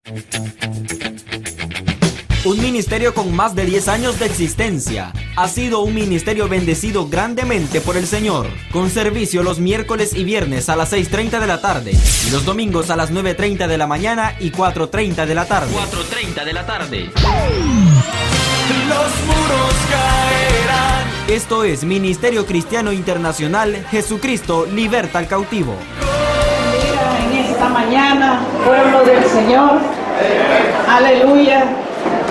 Un ministerio con más de 10 años de existencia. Ha sido un ministerio bendecido grandemente por el Señor, con servicio los miércoles y viernes a las 6:30 de la tarde y los domingos a las 9:30 de la mañana y 4:30 de la tarde. 4:30 de la tarde. Los muros caerán. Esto es Ministerio Cristiano Internacional Jesucristo Liberta al Cautivo. Mira, en esta mañana, pueblo del Señor, aleluya.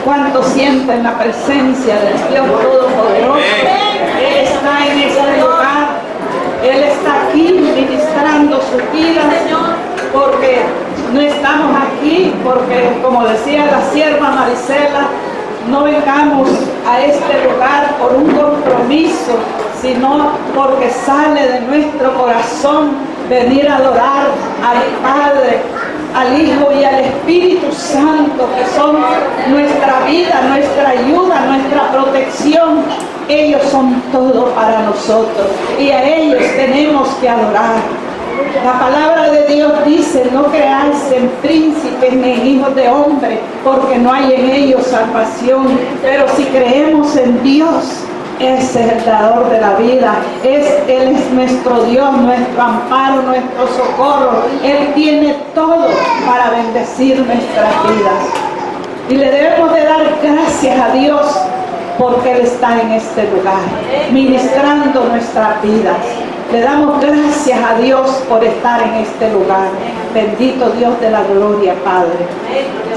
Cuánto sienten la presencia del Dios Todopoderoso. Él está en este lugar. Él está aquí ministrando su vida. Porque no estamos aquí, porque como decía la sierva Marisela, no vengamos a este lugar por un compromiso, sino porque sale de nuestro corazón venir a adorar al Padre, al Hijo y al Espíritu Santo, que son nuestra vida, nuestra ayuda, nuestra protección. Ellos son todo para nosotros y a ellos tenemos que adorar. La palabra de Dios dice: no creáis en príncipes ni en hijos de hombre, porque no hay en ellos salvación. Pero si creemos en Dios, ese es el dador de la vida. Él es nuestro Dios, nuestro amparo, nuestro socorro. Él tiene todo para bendecir nuestras vidas. Y le debemos de dar gracias a Dios porque Él está en este lugar, ministrando nuestras vidas. Le damos gracias a Dios por estar en este lugar. Bendito Dios de la gloria, Padre.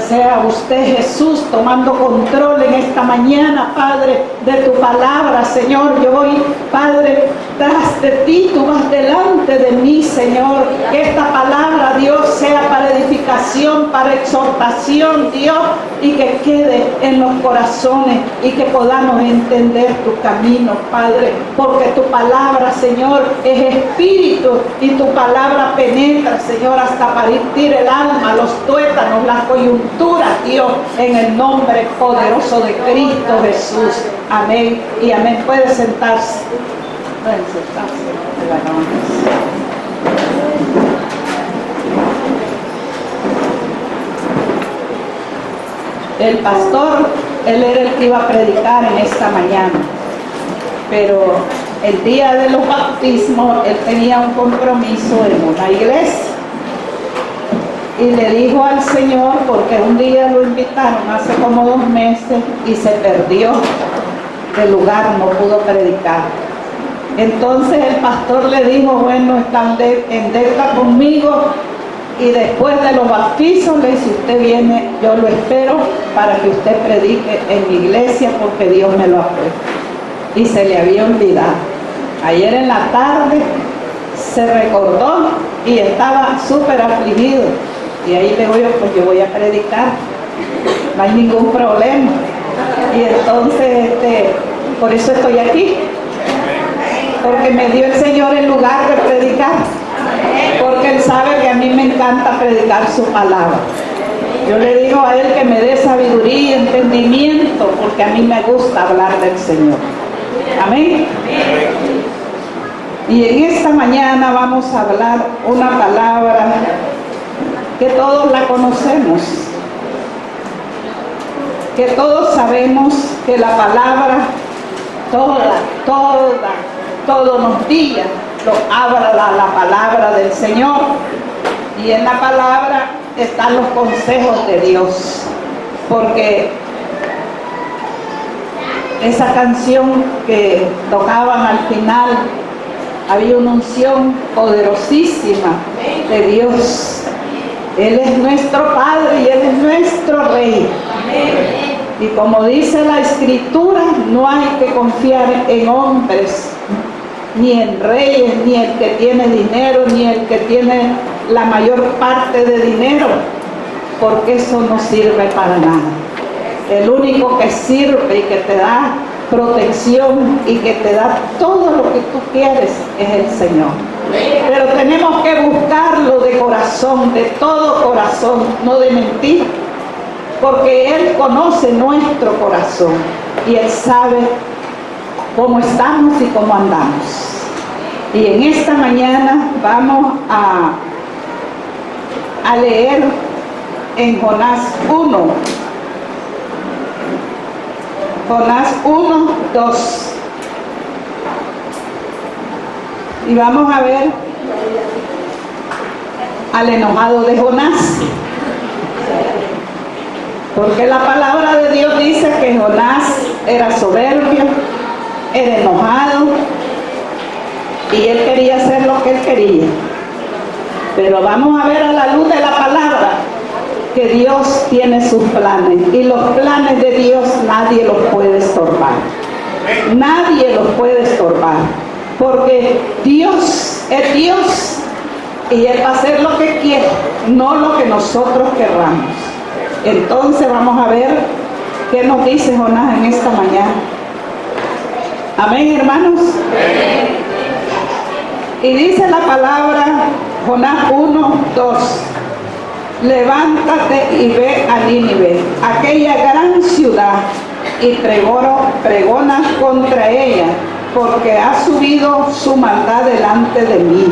Sea usted, Jesús, tomando control en esta mañana, Padre, de tu palabra, Señor. Yo voy, Padre, tras de ti, tú vas delante de mí, Señor. Que esta palabra, Dios, sea para edificación, para exhortación, Dios, y que quede en los corazones y que podamos entender tu camino, Padre. Porque tu palabra, Señor, es espíritu y tu palabra penetra, Señor, hasta partir el alma, los tuétanos, las coyunturas, Dios, en el nombre poderoso de Cristo Jesús. Amén y amén. Puede sentarse. Pueden sentarse. El pastor, él era el que iba a predicar en esta mañana, pero el día de los bautismos él tenía un compromiso en una iglesia y le dijo al Señor, porque un día lo invitaron hace como 2 meses y se perdió del lugar, no pudo predicar. Entonces el pastor le dijo: bueno, está en deuda conmigo, y después de los bautizos le dice: usted viene, yo lo espero para que usted predique en mi iglesia porque Dios me lo ha puesto. Y se le había olvidado. Ayer en la tarde se recordó y estaba súper afligido. Y ahí le digo yo: pues yo voy a predicar, no hay ningún problema. Y entonces, por eso estoy aquí, porque me dio el Señor el lugar de predicar, porque Él sabe que a mí me encanta predicar su palabra. Yo le digo a Él que me dé sabiduría y entendimiento, porque a mí me gusta hablar del Señor. Amén. Y en esta mañana vamos a hablar una palabra que todos la conocemos, que todos sabemos que la palabra todos los días lo habla la palabra del Señor, y en la palabra están los consejos de Dios, porque esa canción que tocaban al final, había una unción poderosísima de Dios. Él es nuestro Padre y Él es nuestro Rey. Y como dice la Escritura, no hay que confiar en hombres, ni en reyes, ni el que tiene dinero, ni el que tiene la mayor parte de dinero, porque eso no sirve para nada. El único que sirve y que te da protección y que te da todo lo que tú quieres es el Señor. Pero tenemos que buscarlo de corazón, de todo corazón, no de mentir, porque Él conoce nuestro corazón y Él sabe cómo estamos y cómo andamos. Y en esta mañana vamos a leer en Jonás 1. Jonás 1, 2. Y vamos a ver al enojado de Jonás. Porque la palabra de Dios dice que Jonás era soberbio, era enojado y él quería hacer lo que él quería. Pero vamos a ver a la luz de la palabra que Dios tiene sus planes y los planes de Dios nadie los puede estorbar. Nadie los puede estorbar porque Dios es Dios y Él va a hacer lo que quiere, no lo que nosotros querramos. Entonces vamos a ver qué nos dice Jonás en esta mañana. Amén, hermanos. Y dice la palabra Jonás 1, 2. Levántate y ve a Nínive, aquella gran ciudad, y pregona contra ella, porque ha subido su maldad delante de mí.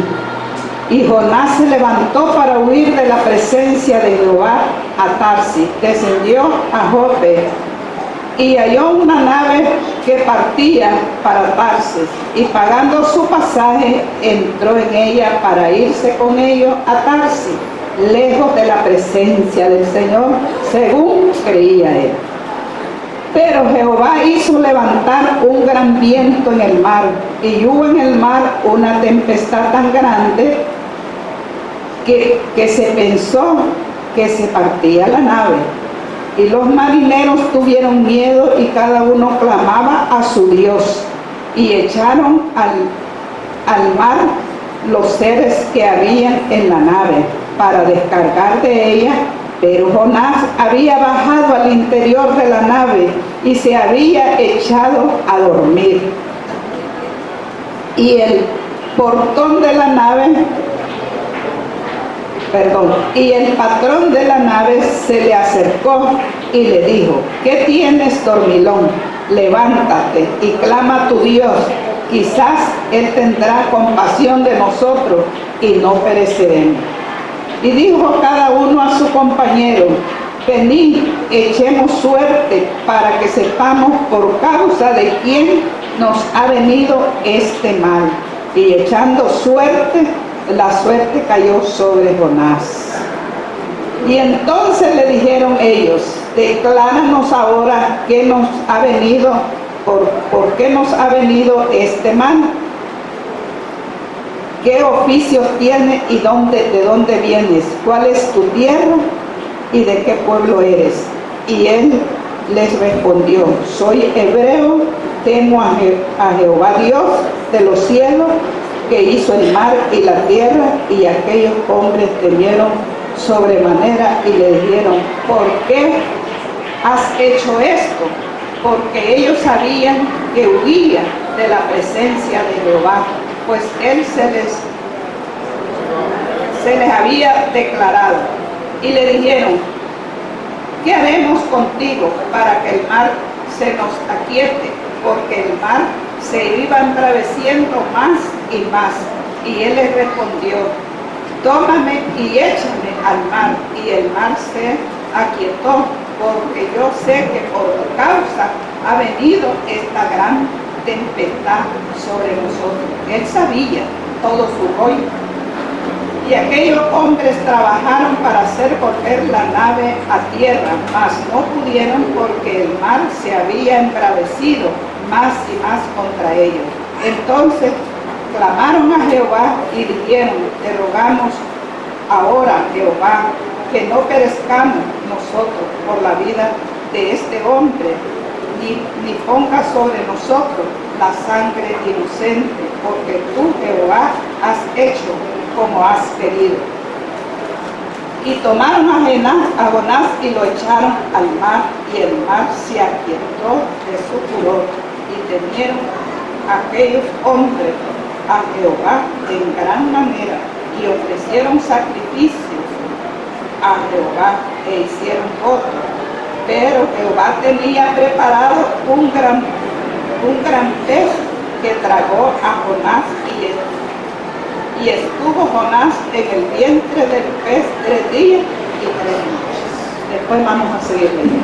Y Jonás se levantó para huir de la presencia de Jehová a Tarsis, descendió a Jope y halló una nave que partía para Tarsis, y pagando su pasaje entró en ella para irse con ellos a Tarsis, lejos de la presencia del Señor, según creía él. Pero Jehová hizo levantar un gran viento en el mar, y hubo en el mar una tempestad tan grande que se pensó que se partía la nave. Y los marineros tuvieron miedo y cada uno clamaba a su Dios, y echaron al mar los seres que habían en la nave para descargar de ella. Pero Jonás había bajado al interior de la nave y se había echado a dormir. Y el portón de la nave, y el patrón de la nave se le acercó y le dijo: ¿qué tienes, dormilón? Levántate y clama a tu Dios, quizás Él tendrá compasión de nosotros y no pereceremos. Y dijo cada uno a su compañero: venid, echemos suerte para que sepamos por causa de quién nos ha venido este mal. Y echando suerte, la suerte cayó sobre Jonás. Y entonces le dijeron ellos: decláranos ahora qué nos ha venido, por qué nos ha venido este mal. ¿Qué oficios tienes y de dónde vienes? ¿Cuál es tu tierra y de qué pueblo eres? Y él les respondió: soy hebreo, temo a Jehová Dios de los cielos, que hizo el mar y la tierra. Y aquellos hombres temieron sobremanera y le dijeron: ¿por qué has hecho esto? Porque ellos sabían que huía de la presencia de Jehová, pues él se les había declarado. Y le dijeron: ¿qué haremos contigo para que el mar se nos aquiete? Porque el mar se iba embraveciendo más y más. Y él les respondió: tómame y échame al mar. Y el mar se aquietó, porque yo sé que por tu causa ha venido esta gran tempestad sobre nosotros. Él sabía todo su rollo. Y aquellos hombres trabajaron para hacer volver la nave a tierra, mas no pudieron, porque el mar se había embravecido más y más contra ellos. Entonces clamaron a Jehová y dijeron: te rogamos ahora, Jehová, que no perezcamos nosotros por la vida de este hombre, ni ponga sobre nosotros la sangre inocente, porque tú, Jehová, has hecho como has querido. Y tomaron a Jonás y lo echaron al mar, y el mar se aquietó de su furor, y temieron aquellos hombres a Jehová en gran manera, y ofrecieron sacrificios a Jehová e hicieron votos. Pero Jehová tenía preparado un gran pez que tragó a Jonás, y estuvo Jonás en el vientre del pez 3 días y 3 noches. Después vamos a seguir leyendo.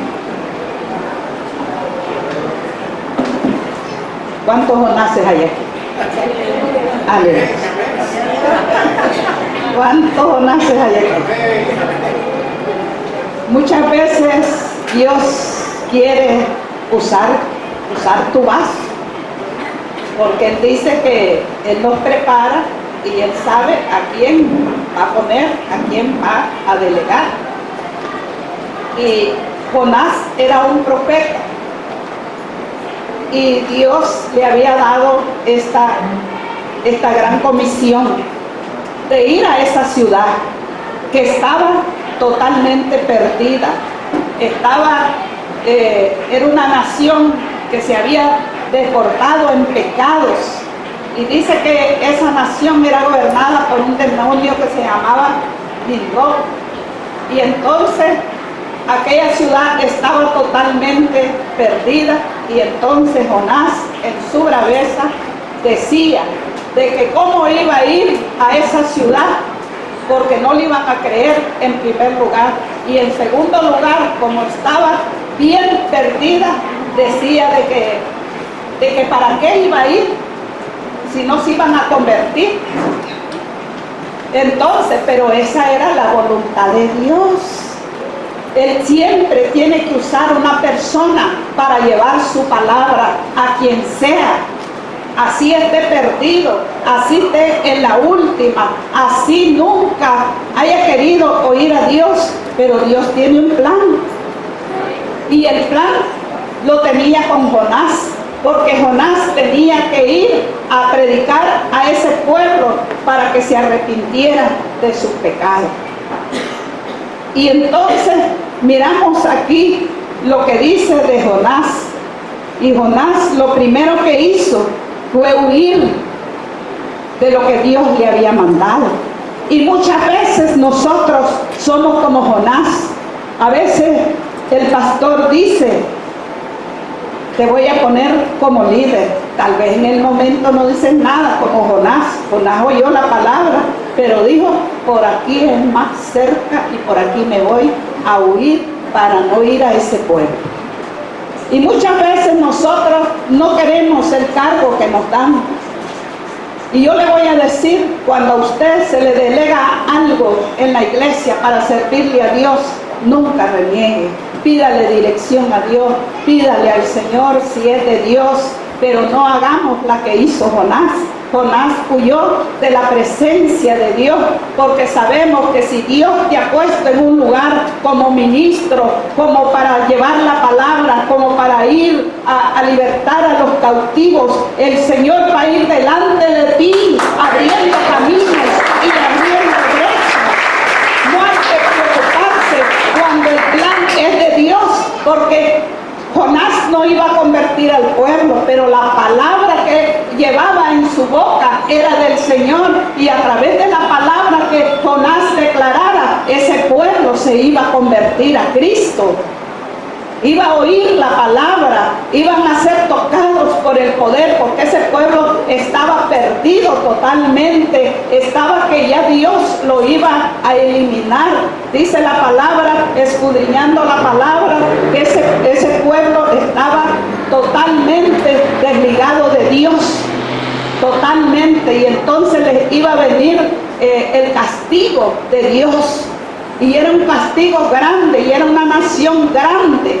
¿Cuántos Jonases hay aquí? Aleluya. ¿Cuántos Jonases hay aquí? Muchas veces Dios quiere usar tu vaso, porque Él dice que Él nos prepara y Él sabe a quién va a poner, a quién va a delegar. Y Jonás era un profeta y Dios le había dado esta gran comisión de ir a esa ciudad que estaba totalmente perdida. Era una nación que se había deportado en pecados, y dice que esa nación era gobernada por un demonio que se llamaba Nimrod. Y entonces aquella ciudad estaba totalmente perdida, y entonces Jonás en su braveza decía de que cómo iba a ir a esa ciudad, porque no le iban a creer en primer lugar, y en segundo lugar, como estaba bien perdida, decía de que para qué iba a ir si no se iban a convertir. Entonces, pero esa era la voluntad de Dios. Él siempre tiene que usar una persona para llevar su palabra a quien sea, así esté perdido, así esté en la última, así nunca haya querido oír a Dios, pero Dios tiene un plan. Y el plan lo tenía con Jonás, porque Jonás tenía que ir a predicar a ese pueblo para que se arrepintiera de sus pecados. Y entonces miramos aquí lo que dice de Jonás. Y Jonás lo primero que hizo fue huir de lo que Dios le había mandado. Y muchas veces nosotros somos como Jonás. A veces el pastor dice: te voy a poner como líder. Tal vez en el momento no dices nada, como Jonás. Jonás oyó la palabra, pero dijo: por aquí es más cerca y por aquí me voy a huir para no ir a ese pueblo. Y muchas veces nosotros no queremos el cargo que nos dan. Y yo le voy a decir, cuando a usted se le delega algo en la iglesia para servirle a Dios, nunca reniegue. Pídale dirección a Dios, pídale al Señor si es de Dios, pero no hagamos la que hizo Jonás. Jonás huyó de la presencia de Dios, porque sabemos que si Dios te ha puesto en un lugar como ministro, como para llevar la palabra, como para ir a libertar a los cautivos, el Señor va a ir delante de ti, abriendo caminos y abriendo brechas. No hay que preocuparse cuando el plan es de Dios, porque Jonás no iba a convertir al pueblo, pero la palabra que llevaba en su boca era del Señor, y a través de la palabra que Jonás declarara, ese pueblo se iba a convertir a Cristo. Iba a oír la palabra, iban a ser tocados por el poder, porque ese pueblo estaba perdido totalmente, estaba que ya Dios lo iba a eliminar. Dice la palabra, escudriñando la palabra, que ese pueblo estaba totalmente desligado de Dios, totalmente, y entonces les iba a venir el castigo de Dios. Y era un castigo grande, y era una nación grande.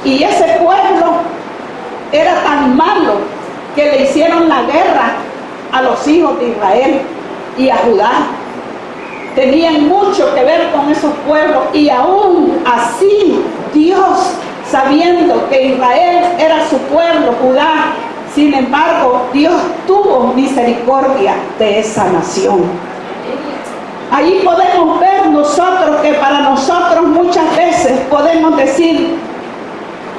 Y ese pueblo era tan malo que le hicieron la guerra a los hijos de Israel y a Judá. Tenían mucho que ver con esos pueblos, y aún así Dios, sabiendo que Israel era su pueblo, Judá, sin embargo, Dios tuvo misericordia de esa nación. Allí podemos ver nosotros que para nosotros muchas veces podemos decir: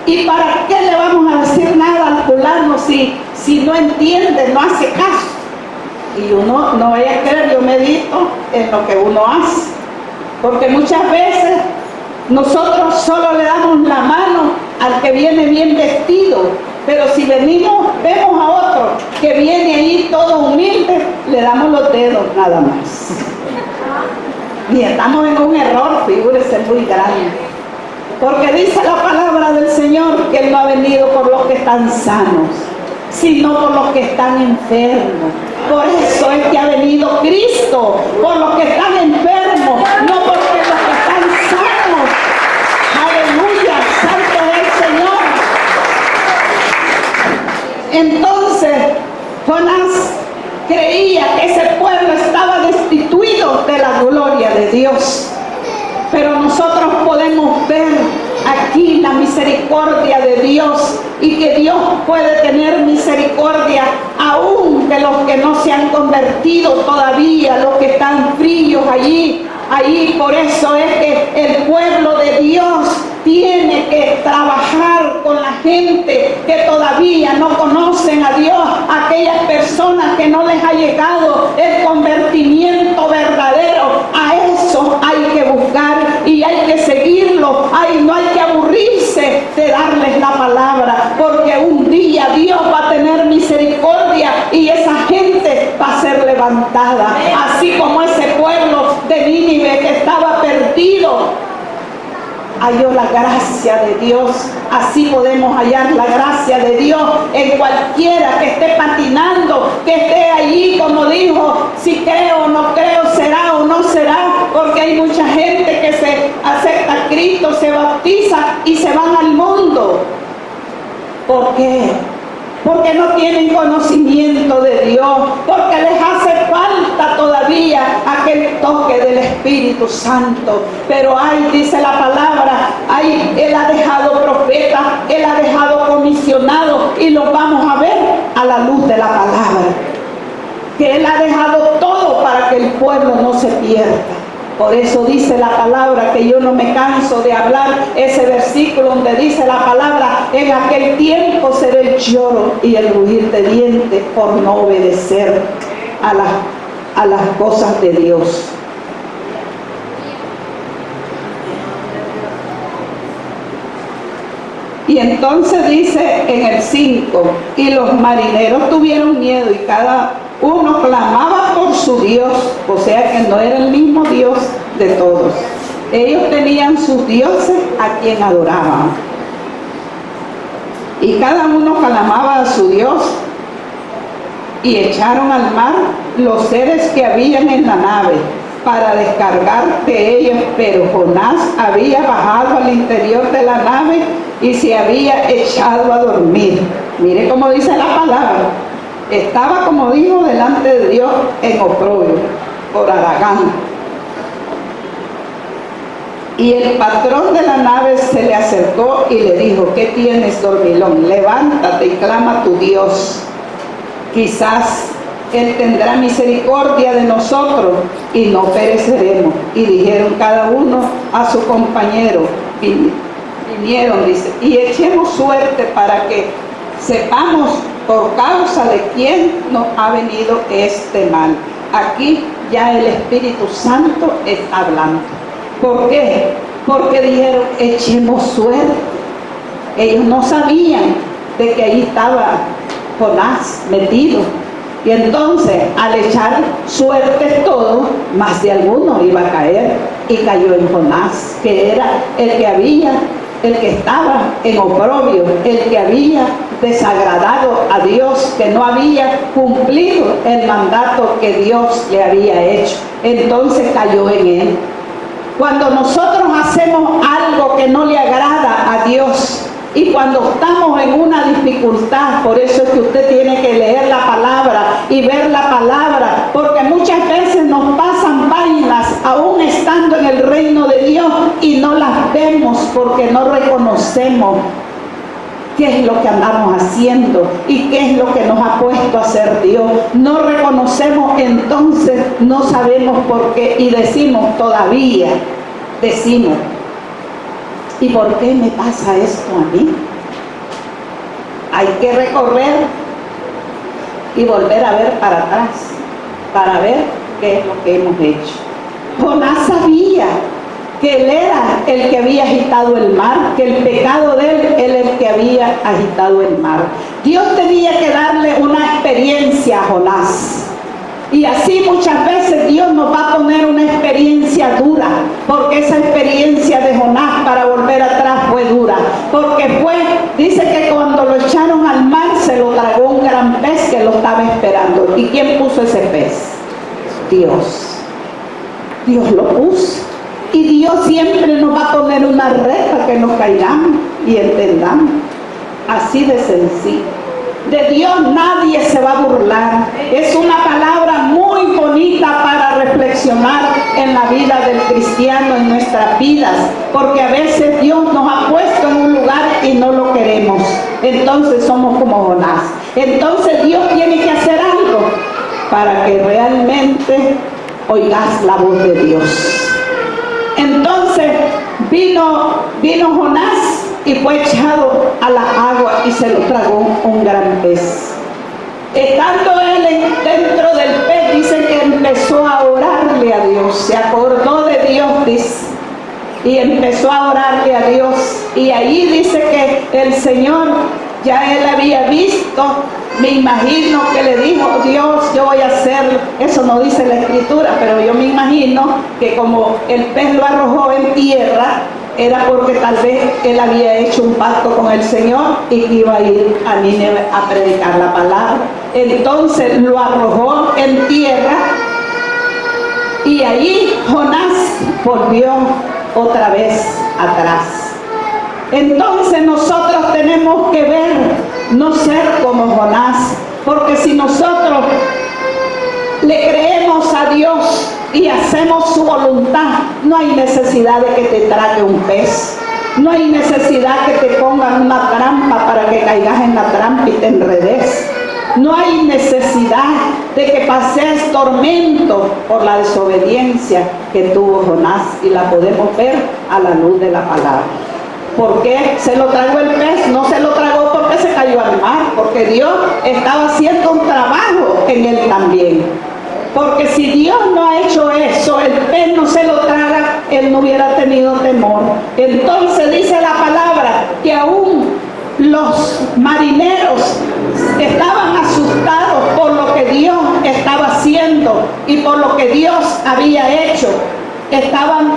¿y para qué le vamos a decir nada al fulano si no entiende, no hace caso? Y uno, no vaya a creer, yo medito en lo que uno hace, porque muchas veces nosotros solo le damos la mano al que viene bien vestido, pero si vemos a otro que viene ahí todo humilde, le damos los dedos nada más. Y estamos en un error, figúrese, muy grande. Porque dice la palabra del Señor que Él no ha venido por los que están sanos, sino por los que están enfermos. Por eso es que ha venido Cristo, por los que están enfermos, no por los que están sanos. Aleluya, santo es el Señor. Entonces, Jonás creía que ese pueblo estaba destituido de la gloria de Dios. Pero nosotros podemos ver aquí la misericordia de Dios y que Dios puede tener misericordia aún de los que no se han convertido todavía, los que están fríos allí. Por eso es que el pueblo de Dios tiene que trabajar con la gente que todavía no conocen a Dios, aquellas personas que no les ha llegado el convertimiento verdadero. A eso hay que buscar y hay que seguirlo. No hay que aburrirse de darles la palabra, porque un día Dios va a tener misericordia y esa gente va a ser levantada, así como ese pueblo de Nínive que estaba perdido halló la gracia de Dios. Así podemos hallar la gracia de Dios en cualquiera que esté patinando, que esté allí, como dijo, si creo o no creo, será o no será, porque hay mucha gente que se acepta a Cristo, se bautiza y se van al mundo. ¿Por qué? Porque no tienen conocimiento de Dios, porque les hace falta todavía aquel toque del Espíritu Santo. Pero dice la palabra, Él ha dejado profetas, Él ha dejado comisionados, y los vamos a ver a la luz de la palabra, que Él ha dejado todo para que el pueblo no se pierda. Por eso dice la palabra, que yo no me canso de hablar ese versículo donde dice la palabra: en aquel tiempo será el lloro y el rugir de dientes por no obedecer a las cosas de Dios. Y entonces dice en el 5, y los marineros tuvieron miedo y cada uno clamaba por su Dios, o sea que no era el mismo Dios de todos. Ellos tenían sus dioses a quien adoraban. Y cada uno clamaba a su Dios, y echaron al mar los seres que habían en la nave para descargar de ellos, pero Jonás había bajado al interior de la nave y se había echado a dormir. Mire cómo dice la palabra. Estaba, como dijo, delante de Dios en oprobio, por haragán. Y el patrón de la nave se le acercó y le dijo: ¿qué tienes, dormilón? Levántate y clama a tu Dios. Quizás Él tendrá misericordia de nosotros y no pereceremos. Y dijeron cada uno a su compañero, vinieron, dice, y echemos suerte para que sepamos por causa de quién nos ha venido este mal. Aquí ya el Espíritu Santo está hablando. ¿Por qué? Porque dijeron: echemos suerte. Ellos no sabían de que ahí estaba Jonás metido. Y entonces, al echar suerte todo, más de alguno iba a caer, y cayó en Jonás, que era el que estaba en oprobio, el que había desagradado a Dios, que no había cumplido el mandato que Dios le había hecho. Entonces cayó en él. Cuando nosotros hacemos algo que no le agrada a Dios, y cuando estamos en una dificultad, por eso es que usted tiene que leer la palabra y ver la palabra, porque muchas veces nos pasan vainas aún estando en el reino de Dios y no las vemos porque no reconocemos qué es lo que andamos haciendo y qué es lo que nos ha puesto a hacer Dios. No reconocemos, entonces no sabemos por qué, y decimos todavía, ¿y por qué me pasa esto a mí? Hay que recorrer y volver a ver para atrás, para ver qué es lo que hemos hecho. Jonás sabía que él era el que había agitado el mar, que el pecado de él era el que había agitado el mar. Dios tenía que darle una experiencia a Jonás. Y así muchas veces Dios nos va a poner una experiencia dura, porque esa experiencia de Jonás para volver atrás fue dura, porque dice que cuando lo echaron al mar se lo tragó un gran pez que lo estaba esperando. ¿Y quién puso ese pez? Dios. Dios lo puso. Y Dios siempre nos va a poner una red para que nos caigamos y entendamos. Así de sencillo. De Dios nadie se va a burlar. Es una palabra muy bonita para reflexionar en la vida del cristiano, en nuestras vidas, porque a veces Dios nos ha puesto en un lugar y no lo queremos. Entonces somos como Jonás. Entonces Dios tiene que hacer algo para que realmente oigas la voz de Dios. Entonces vino Jonás y fue echado a la agua y se lo tragó un gran pez. Estando él dentro del pez, dice que empezó a orarle a Dios, se acordó de Dios, dice, y empezó a orarle a Dios. Y allí dice que el Señor, ya él había visto, me imagino que le dijo, Dios, yo voy a hacer, eso no dice la Escritura, pero yo me imagino que como el pez lo arrojó en tierra, era porque tal vez él había hecho un pacto con el Señor y que iba a ir a Nínive a predicar la palabra. Entonces lo arrojó en tierra y allí Jonás volvió otra vez atrás. Entonces nosotros tenemos que ver, no ser como Jonás, porque si nosotros le creemos a Dios y hacemos su voluntad, no hay necesidad de que te trague un pez, no hay necesidad que te pongan una trampa para que caigas en la trampa y te enredes, no hay necesidad de que pases tormento por la desobediencia que tuvo Jonás, y la podemos ver a la luz de la palabra. ¿Por qué se lo tragó el pez? No se lo tragó porque se cayó al mar, porque Dios estaba haciendo un trabajo en él también. Porque si Dios no ha hecho eso, el pez no se lo traga, él no hubiera tenido temor. Entonces dice la palabra que aún los marineros estaban asustados por lo que Dios estaba haciendo y por lo que Dios había hecho. Estaban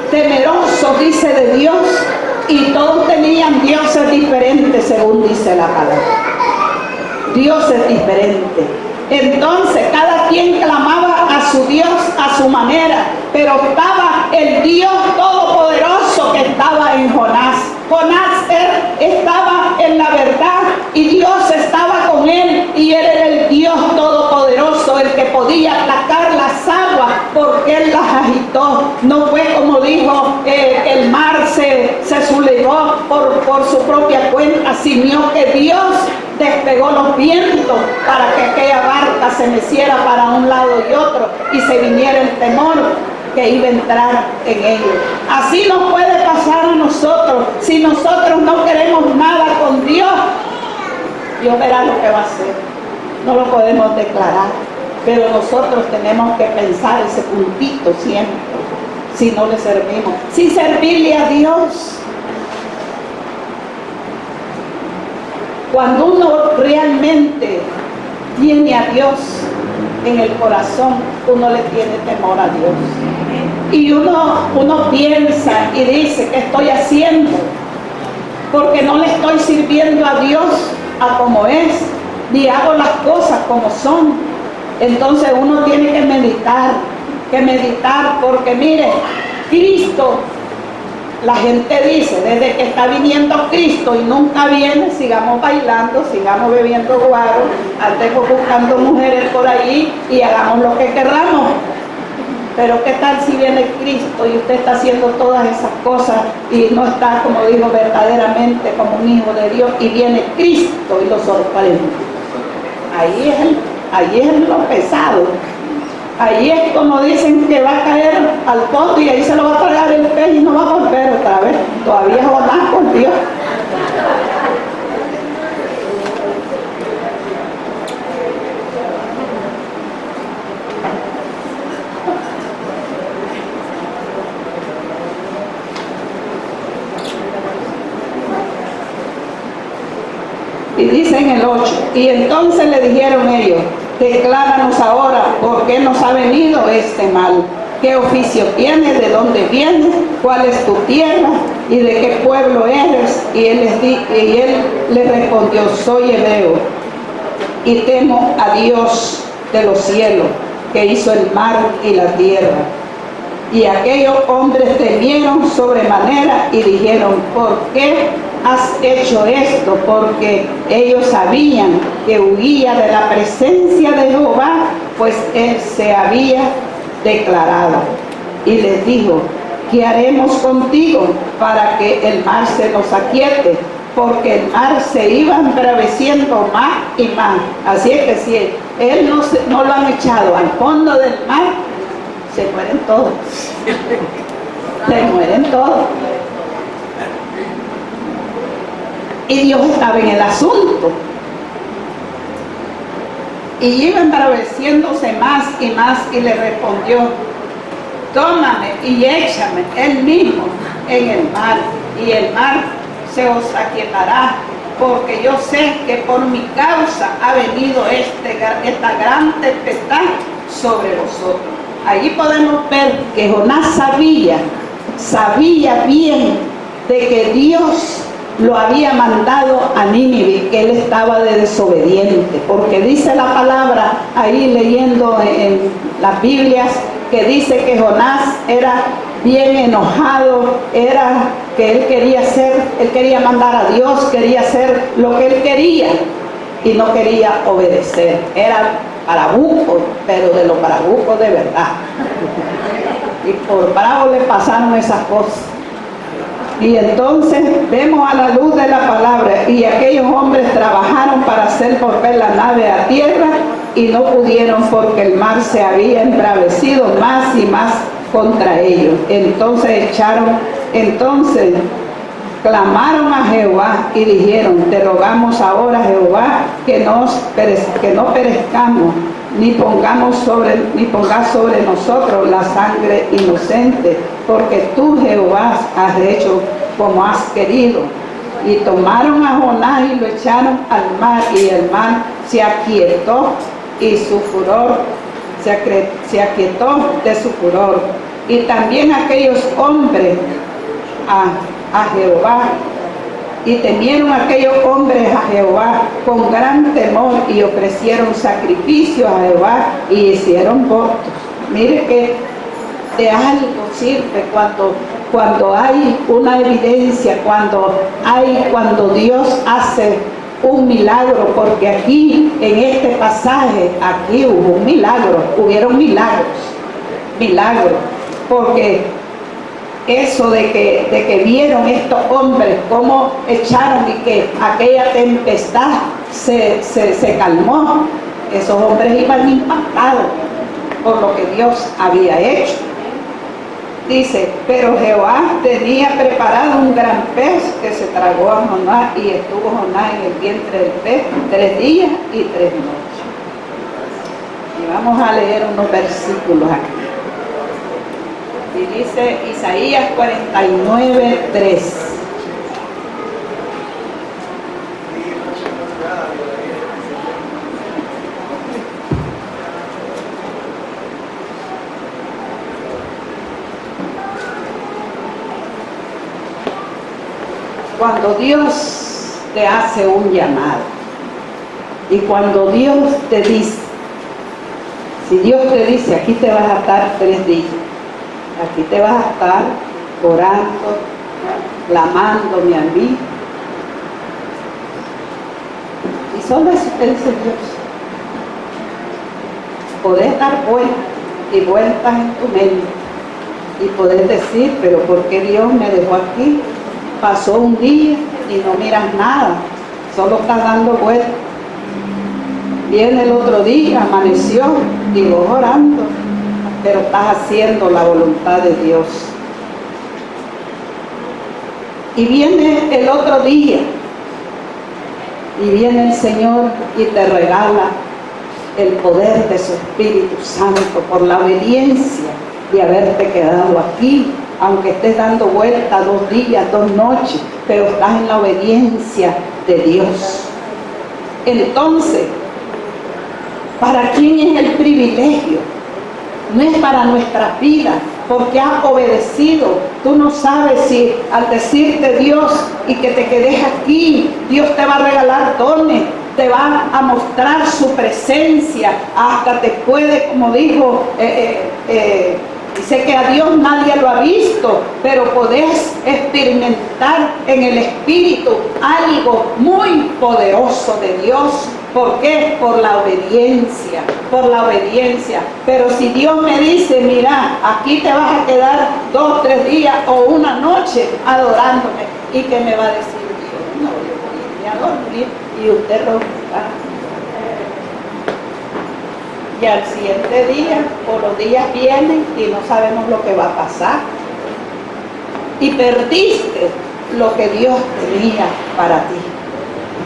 temerosos, dice, de Dios, y todos tenían dioses diferentes, según dice la palabra. Dioses diferentes. Entonces cada quien clamaba a su Dios a su manera, pero estaba el Dios todopoderoso que estaba en Jonás. Jonás estaba en la verdad y Dios estaba con él, y él era el Dios todopoderoso, el que podía aplacar las aguas porque él las agitó. No fue como dijo el mar se sublevó por su propia cuenta, sino que Dios despegó los vientos para que aquella barca se meciera para un lado y otro y se viniera el temor que iba a entrar en ellos. Así nos puede pasar a nosotros. Si nosotros no queremos nada con Dios, Dios verá lo que va a hacer. No lo podemos declarar, pero nosotros tenemos que pensar ese puntito siempre, si no le servimos. Si servirle a Dios, cuando uno realmente tiene a Dios en el corazón, uno le tiene temor a Dios. Y uno piensa y dice, ¿qué estoy haciendo? Porque no le estoy sirviendo a Dios a como es, ni hago las cosas como son. Entonces uno tiene que meditar, porque mire, Cristo, la gente dice, desde que está viniendo Cristo y nunca viene, sigamos bailando, sigamos bebiendo guaro, andemos buscando mujeres por ahí y hagamos lo que querramos. Pero ¿qué tal si viene Cristo y usted está haciendo todas esas cosas y no está, como dijo, verdaderamente como un hijo de Dios, y viene Cristo y lo sorprende? Ahí es lo pesado. Ahí es como dicen que va a caer al fondo y ahí se lo va a tragar el pez y no va a volver otra vez. Todavía es Jonás con Dios. Y dice en el 8, y entonces le dijeron ellos, decláranos ahora por qué nos ha venido este mal. ¿Qué oficio tienes? ¿De dónde vienes? ¿Cuál es tu tierra? ¿Y de qué pueblo eres? Y él le respondió: soy hebreo y temo a Dios de los cielos, que hizo el mar y la tierra. Y aquellos hombres temieron sobremanera y dijeron: ¿por qué has hecho esto? Porque ellos sabían que huía de la presencia de Jehová, pues él se había declarado. Y les dijo: ¿qué haremos contigo para que el mar se nos aquiete? Porque el mar se iba embraveciendo más y más. Así es que si él no lo han echado al fondo del mar, se mueren todos. Se mueren todos. Y Dios estaba en el asunto. Y iba embraveciéndose más y más, y le respondió: tómame y échame él mismo en el mar, y el mar se os aquietará, porque yo sé que por mi causa ha venido esta gran tempestad sobre vosotros. Allí podemos ver que Jonás sabía bien de que Dios lo había mandado a Nínive, que él estaba de desobediente, porque dice la palabra ahí leyendo en las Biblias, que dice que Jonás era bien enojado, era que él quería mandar a Dios, quería hacer lo que él quería y no quería obedecer. Era parabuco, pero de los parabucos de verdad. Y por bravo le pasaron esas cosas. Y entonces vemos a la luz de la palabra: y aquellos hombres trabajaron para hacer volver la nave a tierra, y no pudieron, porque el mar se había embravecido más y más contra ellos. Entonces clamaron a Jehová y dijeron: te rogamos ahora, Jehová, que no perezcamos, ni pongas sobre nosotros la sangre inocente, porque tú, Jehová, has hecho como has querido. Y tomaron a Jonás y lo echaron al mar, y el mar se aquietó, y su furor se aquietó de su furor. Y también aquellos hombres a Jehová, y temieron aquellos hombres a Jehová con gran temor, y ofrecieron sacrificios a Jehová y hicieron votos. Mire que de algo sirve cuando hay una evidencia, cuando Dios hace un milagro, porque aquí en este pasaje aquí hubo un milagro, hubieron milagros, porque eso de que vieron estos hombres cómo echaron y que aquella tempestad se calmó, esos hombres iban impactados por lo que Dios había hecho. Dice: pero Jehová tenía preparado un gran pez que se tragó a Jonás, y estuvo Jonás en el vientre del pez 3 días y 3 noches. Y vamos a leer unos versículos aquí. Y dice Isaías 49:3. Cuando Dios te hace un llamado, y cuando Dios te dice, si Dios te dice: aquí te vas a estar 3 días, aquí te vas a estar orando, clamándome a mí, y solo eso te dice Dios, podés dar vueltas y vueltas en tu mente, y podés decir: pero ¿por qué Dios me dejó aquí? Pasó un día y no miras nada, solo estás dando vueltas. Viene el otro día, amaneció y vos orando, pero estás haciendo la voluntad de Dios. Y viene el otro día, y viene el Señor y te regala el poder de su Espíritu Santo por la obediencia de haberte quedado aquí, aunque estés dando vuelta 2 días, 2 noches, pero estás en la obediencia de Dios. Entonces, ¿Para quién es el privilegio? No es para nuestras vidas, porque has obedecido. Tú no sabes si al decirte Dios y que te quedes aquí, Dios te va a regalar dones, te va a mostrar su presencia, hasta te puede, como dijo, dice que a Dios nadie lo ha visto, pero podés experimentar en el Espíritu algo muy poderoso de Dios. ¿Por qué? Por la obediencia, por la obediencia. Pero si Dios me dice, mira, aquí te vas a quedar 2, 3 días o una noche adorándome, ¿y qué me va a decir Dios? No, yo voy a irme a dormir y usted ronca. Y al siguiente día, o los días vienen y no sabemos lo que va a pasar. Y perdiste lo que Dios tenía para ti.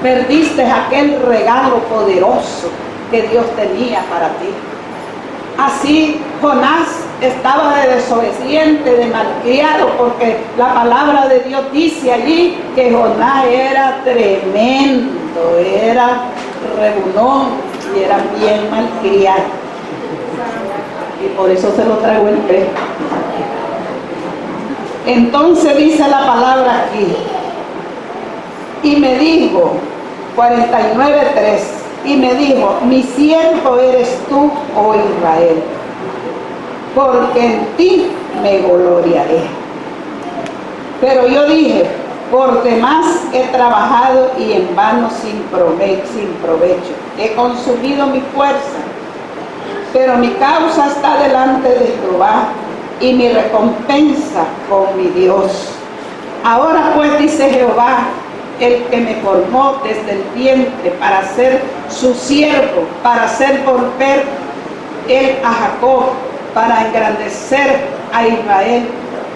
Perdiste aquel regalo poderoso que Dios tenía para ti. Así Jonás estaba de desobediente, de malcriado, porque la palabra de Dios dice allí que Jonás era tremendo, era rebulón y era bien malcriado. Y por eso se lo traigo en pez. Entonces dice la palabra aquí, y me dijo, 49:3, y me dijo, mi siervo eres tú, oh Israel, porque en ti me gloriaré. Pero yo dije, por demás he trabajado y en vano sin provecho. He consumido mi fuerza, pero mi causa está delante de Jehová y mi recompensa con mi Dios. Ahora pues, dice Jehová, el que me formó desde el vientre para ser su siervo, para hacer volver él a Jacob, para engrandecer a Israel,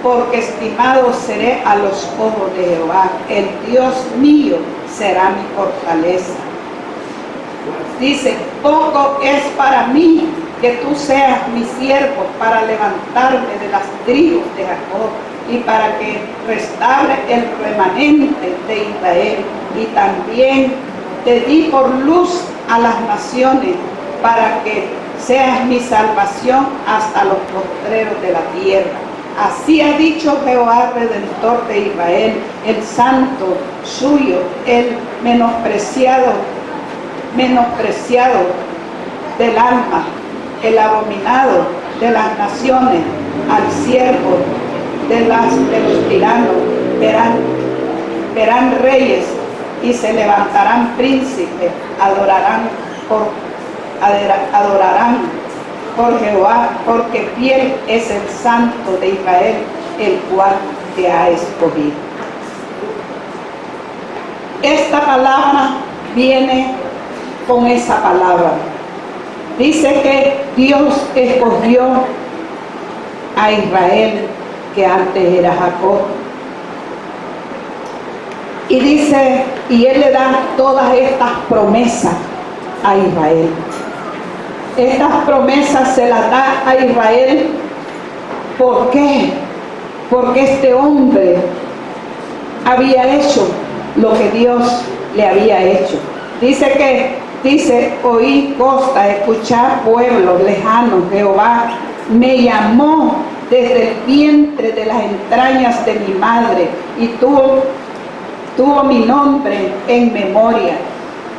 porque estimado seré a los ojos de Jehová. El Dios mío será mi fortaleza. Dice, poco es para mí que tú seas mi siervo para levantarme de las tribus de Jacob y para que restaure el remanente de Israel. Y también te di por luz a las naciones para que seas mi salvación hasta los postreros de la tierra. Así ha dicho Jehová, Redentor de Israel, el santo suyo, el menospreciado del alma, el abominado de las naciones, al siervo de los tiranos. Verán reyes y se levantarán príncipes, adorarán por Jehová, porque fiel es el santo de Israel, el cual te ha escogido. Esta palabra viene con esa palabra. Dice que Dios escogió a Israel, que antes era Jacob. Y dice, y Él le da todas estas promesas a Israel. Estas promesas se las da a Israel. ¿Por qué? Porque este hombre había hecho lo que Dios le había hecho. Dice, oí costa, escuchar pueblos lejanos, Jehová me llamó desde el vientre de las entrañas de mi madre y tuvo mi nombre en memoria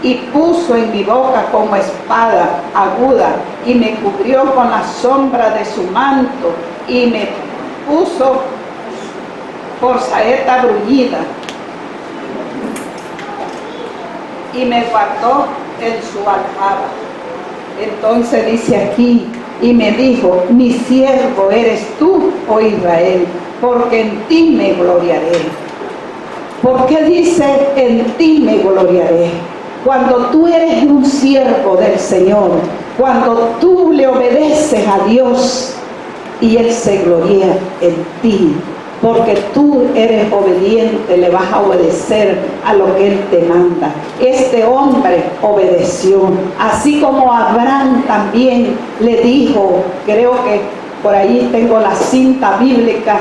y puso en mi boca como espada aguda y me cubrió con la sombra de su manto y me puso por saeta bruñida y me guardó en su aljaba. Entonces dice aquí, y me dijo, mi siervo eres tú, oh Israel, porque en ti me gloriaré. ¿Por qué dice en ti me gloriaré? Cuando tú eres un siervo del Señor, cuando tú le obedeces a Dios y Él se gloria en ti, porque tú eres obediente, le vas a obedecer a lo que Él te manda. Este hombre obedeció, así como Abraham también le dijo, creo que por ahí tengo la cinta bíblica,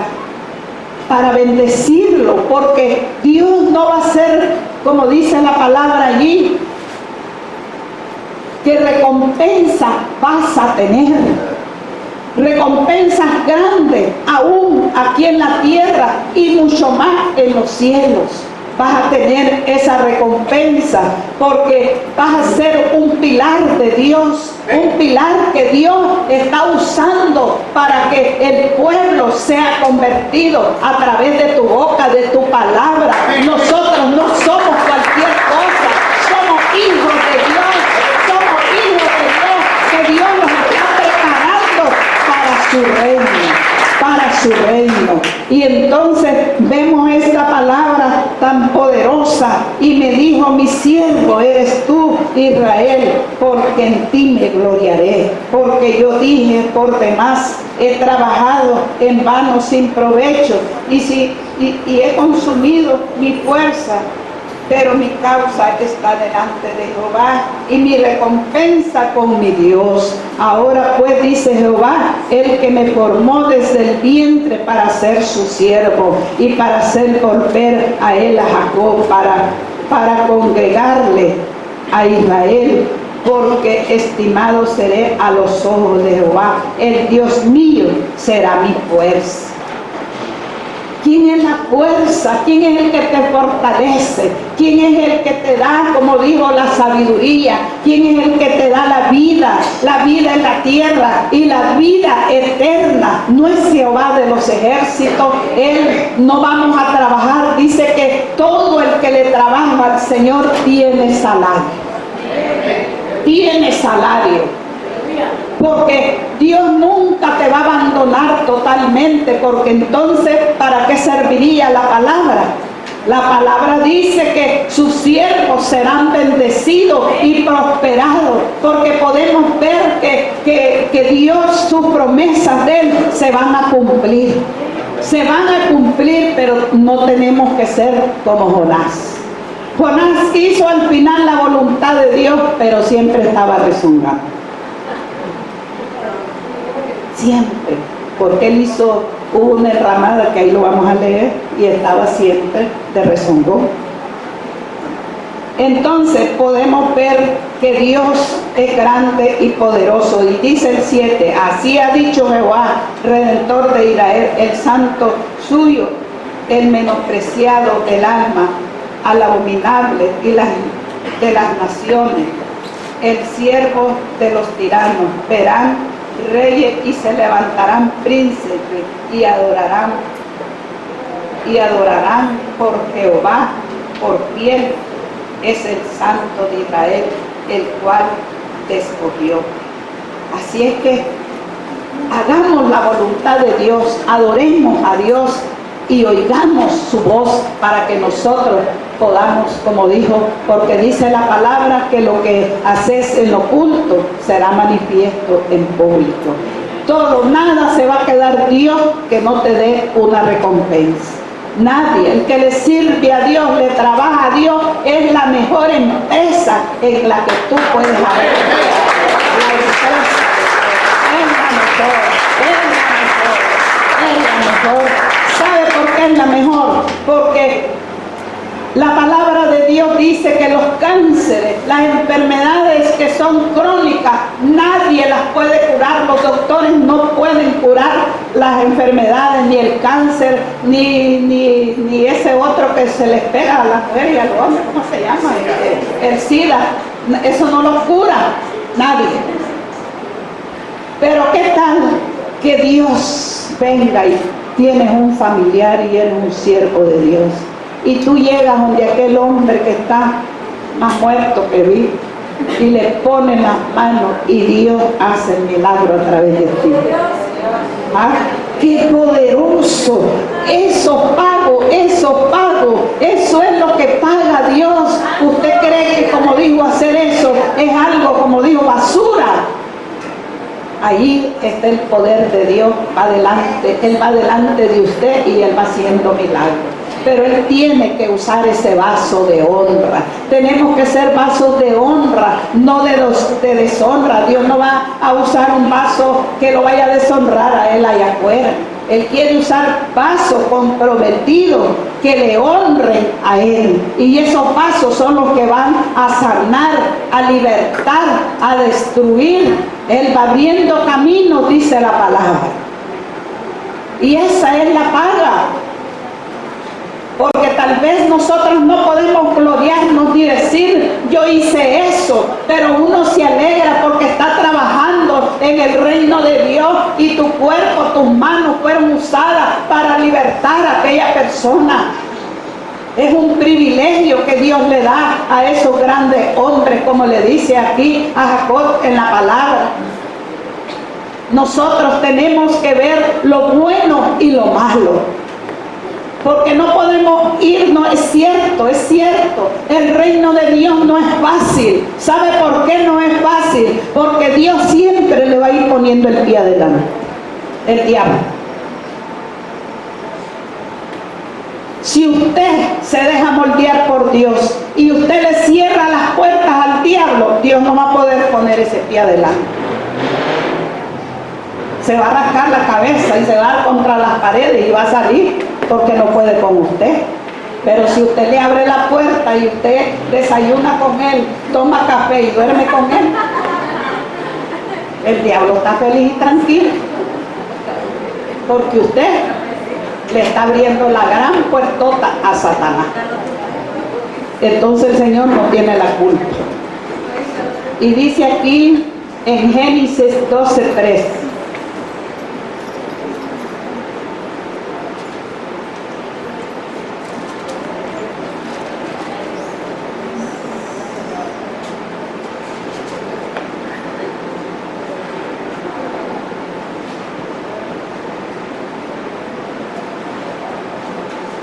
para bendecirlo, porque Dios no va a ser, como dice la palabra allí, que recompensa vas a tener. Recompensas grandes aún aquí en la tierra y mucho más en los cielos. Vas a tener esa recompensa porque vas a ser un pilar de Dios, un pilar que Dios está usando para que el pueblo sea convertido a través de tu boca, de tu palabra. Nosotros no somos cualquier cosa, somos hijos de Dios, que Dios nos está preparando para su reino. Y entonces vemos esta palabra tan poderosa, y me dijo: mi siervo eres tú, Israel, porque en ti me gloriaré. Porque yo dije: por demás he trabajado en vano sin provecho, y he consumido mi fuerza. Pero mi causa está delante de Jehová, y mi recompensa con mi Dios. Ahora pues, dice Jehová, el que me formó desde el vientre para ser su siervo, y para hacer volver a él a Jacob, para congregarle a Israel, porque estimado seré a los ojos de Jehová. El Dios mío será mi fuerza. ¿Quién es la fuerza? ¿Quién es el que te fortalece? ¿Quién es el que te da, como dijo, la sabiduría? ¿Quién es el que te da la vida en la tierra y la vida eterna? No es Jehová de los ejércitos. Él no vamos a trabajar. Dice que todo el que le trabaja al Señor tiene salario. Tiene salario. Porque Dios nunca te va a abandonar totalmente, porque entonces, ¿para qué serviría la palabra? La palabra dice que sus siervos serán bendecidos y prosperados, porque podemos ver que Dios, sus promesas de Él se van a cumplir. Se van a cumplir, pero no tenemos que ser como Jonás. Jonás hizo al final la voluntad de Dios, pero siempre estaba rezongando. Siempre, porque él hubo una enramada que ahí lo vamos a leer, y estaba siempre de rezongón. Entonces podemos ver que Dios es grande y poderoso, y dice el 7: así ha dicho Jehová, Redentor de Israel, el santo suyo, el menospreciado del alma, al abominable y de las naciones, el siervo de los tiranos. Verán reyes y se levantarán príncipes, y adorarán por Jehová, por fiel es el santo de Israel, el cual te escogió. Así es que hagamos la voluntad de Dios, adoremos a Dios y oigamos su voz, para que nosotros podamos, como dijo, porque dice la palabra que lo que haces en lo oculto será manifiesto en público. Nada se va a quedar Dios que no te dé una recompensa. Nadie. El que le sirve a Dios, le trabaja a Dios, es la mejor empresa en la que tú puedes haber. La empresa es la mejor. ¿Sabe por qué es la mejor? Porque la palabra de Dios dice que los cánceres, las enfermedades que son crónicas, nadie las puede curar. Los doctores no pueden curar las enfermedades, ni el cáncer, ni ese otro que se les pega a las mujeres y a los hombres, ¿cómo se llama? El SIDA. Eso no lo cura nadie. Pero ¿qué tal que Dios venga y tienes un familiar y eres un siervo de Dios, y tú llegas donde aquel hombre que está más muerto que vivo, y le pones las manos, y Dios hace el milagro a través de ti? ¿Ah? ¡Qué poderoso! Eso pago, eso es lo que paga Dios. ¿Usted cree que, como dijo, hacer eso es algo, como dijo, basura? Allí está el poder de Dios, va adelante, Él va delante de usted y Él va haciendo milagros. Pero Él tiene que usar ese vaso de honra. Tenemos que ser vasos de honra, no de deshonra. Dios no va a usar un vaso que lo vaya a deshonrar a Él allá afuera. Él quiere usar pasos comprometidos que le honren a Él. Y esos pasos son los que van a sanar, a libertar, a destruir. Él va abriendo caminos, dice la palabra. Y esa es la paga. Porque tal vez nosotros no podemos gloriarnos ni decir, yo hice eso, pero uno se alegra porque está trabajando en el reino de Dios y tu cuerpo, tus manos fueron usadas para libertar a aquella persona. Es un privilegio que Dios le da a esos grandes hombres, como le dice aquí a Jacob en la palabra. Nosotros tenemos que ver lo bueno y lo malo. Porque no podemos irnos, es cierto, el reino de Dios no es fácil. ¿Sabe por qué no es fácil? Porque Dios siempre le va a ir poniendo el pie adelante, el diablo. Si usted se deja moldear por Dios y usted le cierra las puertas al diablo, Dios no va a poder poner ese pie adelante. Se va a rascar la cabeza y se va a dar contra las paredes y va a salir porque no puede con usted. Pero si usted le abre la puerta y usted desayuna con él, toma café y duerme con él, el diablo está feliz y tranquilo, porque usted le está abriendo la gran puertota a Satanás. Entonces el Señor no tiene la culpa. Y dice aquí en Génesis 12:3.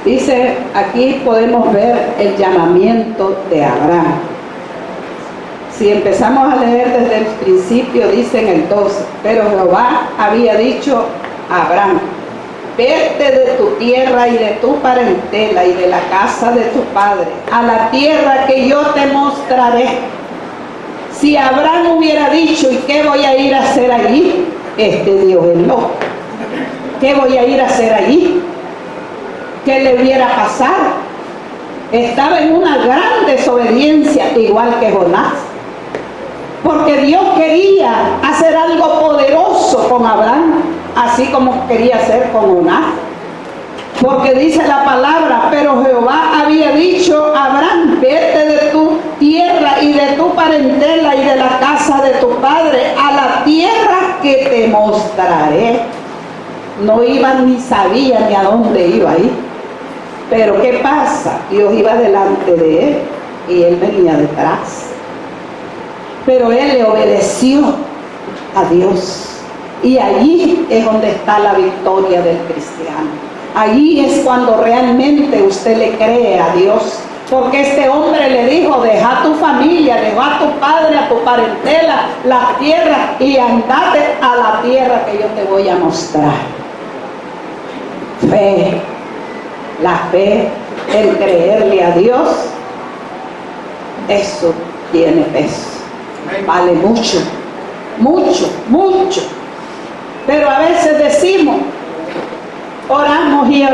Dice, aquí podemos ver el llamamiento de Abraham. Si empezamos a leer desde el principio, dice en el 12, pero Jehová había dicho a Abraham, vete de tu tierra y de tu parentela y de la casa de tu padre, a la tierra que yo te mostraré. Si Abraham hubiera dicho, ¿y qué voy a ir a hacer allí? Dios es loco. ¿Qué voy a ir a hacer allí? ¿Qué le hubiera pasado? Estaba en una gran desobediencia, igual que Jonás. Porque Dios quería hacer algo poderoso con Abraham, así como quería hacer con Jonás. Porque dice la palabra, pero Jehová había dicho a Abraham, vete de tu tierra y de tu parentela y de la casa de tu padre a la tierra que te mostraré. No iba ni sabía ni a dónde iba a ir. Pero ¿qué pasa? Dios iba delante de él y él venía detrás. Pero él le obedeció a Dios. Y allí es donde está la victoria del cristiano. Allí es cuando realmente usted le cree a Dios. Porque este hombre le dijo, deja tu familia, deja a tu padre, a tu parentela, las tierras y andate a la tierra que yo te voy a mostrar. Fe. La fe, el creerle a Dios, eso tiene peso. Vale mucho, mucho, mucho. Pero a veces decimos, oramos y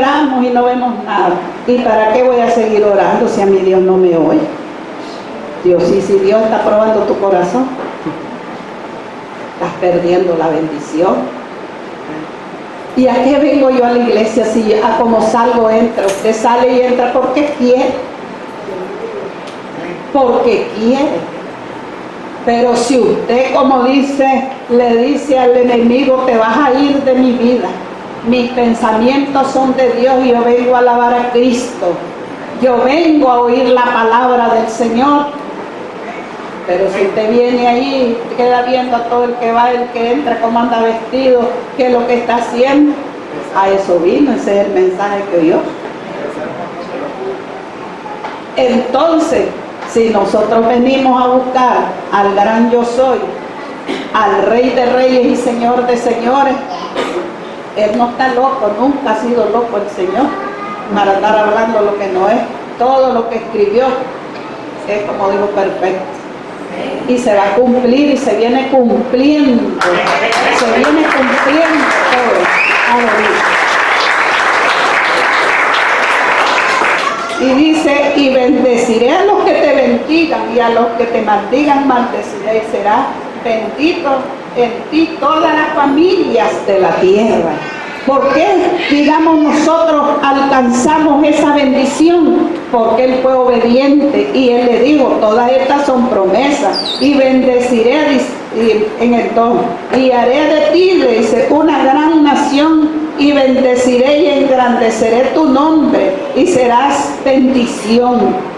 no vemos nada. ¿Y para qué voy a seguir orando si a mi Dios no me oye? Dios, y si Dios está probando tu corazón, estás perdiendo la bendición. ¿Y a qué vengo yo a la iglesia si a como salgo entra? Usted sale y entra porque quiere. Porque quiere. Pero si usted, como dice, le dice al enemigo, te vas a ir de mi vida. Mis pensamientos son de Dios y yo vengo a alabar a Cristo. Yo vengo a oír la palabra del Señor. Pero si usted viene ahí, queda viendo a todo el que va, el que entra, cómo anda vestido, qué es lo que está haciendo. A eso vino, ese es el mensaje que oyó. Entonces, si nosotros venimos a buscar al gran yo soy, al Rey de Reyes y Señor de Señores, Él no está loco, nunca ha sido loco el Señor para estar hablando lo que no es. Todo lo que escribió es, como digo, perfecto. Y se va a cumplir y se viene cumpliendo. Se viene cumpliendo todo. Aleluya. Y dice, y bendeciré a los que te bendigan, y a los que te maldigan maldeciré, y será bendito en ti todas las familias de la tierra. ¿Por qué, digamos, nosotros alcanzamos esa bendición? Porque él fue obediente y él le dijo, todas estas son promesas, y bendeciré en el don, y haré de ti, le dice, una gran nación, y bendeciré y engrandeceré tu nombre, y serás bendición.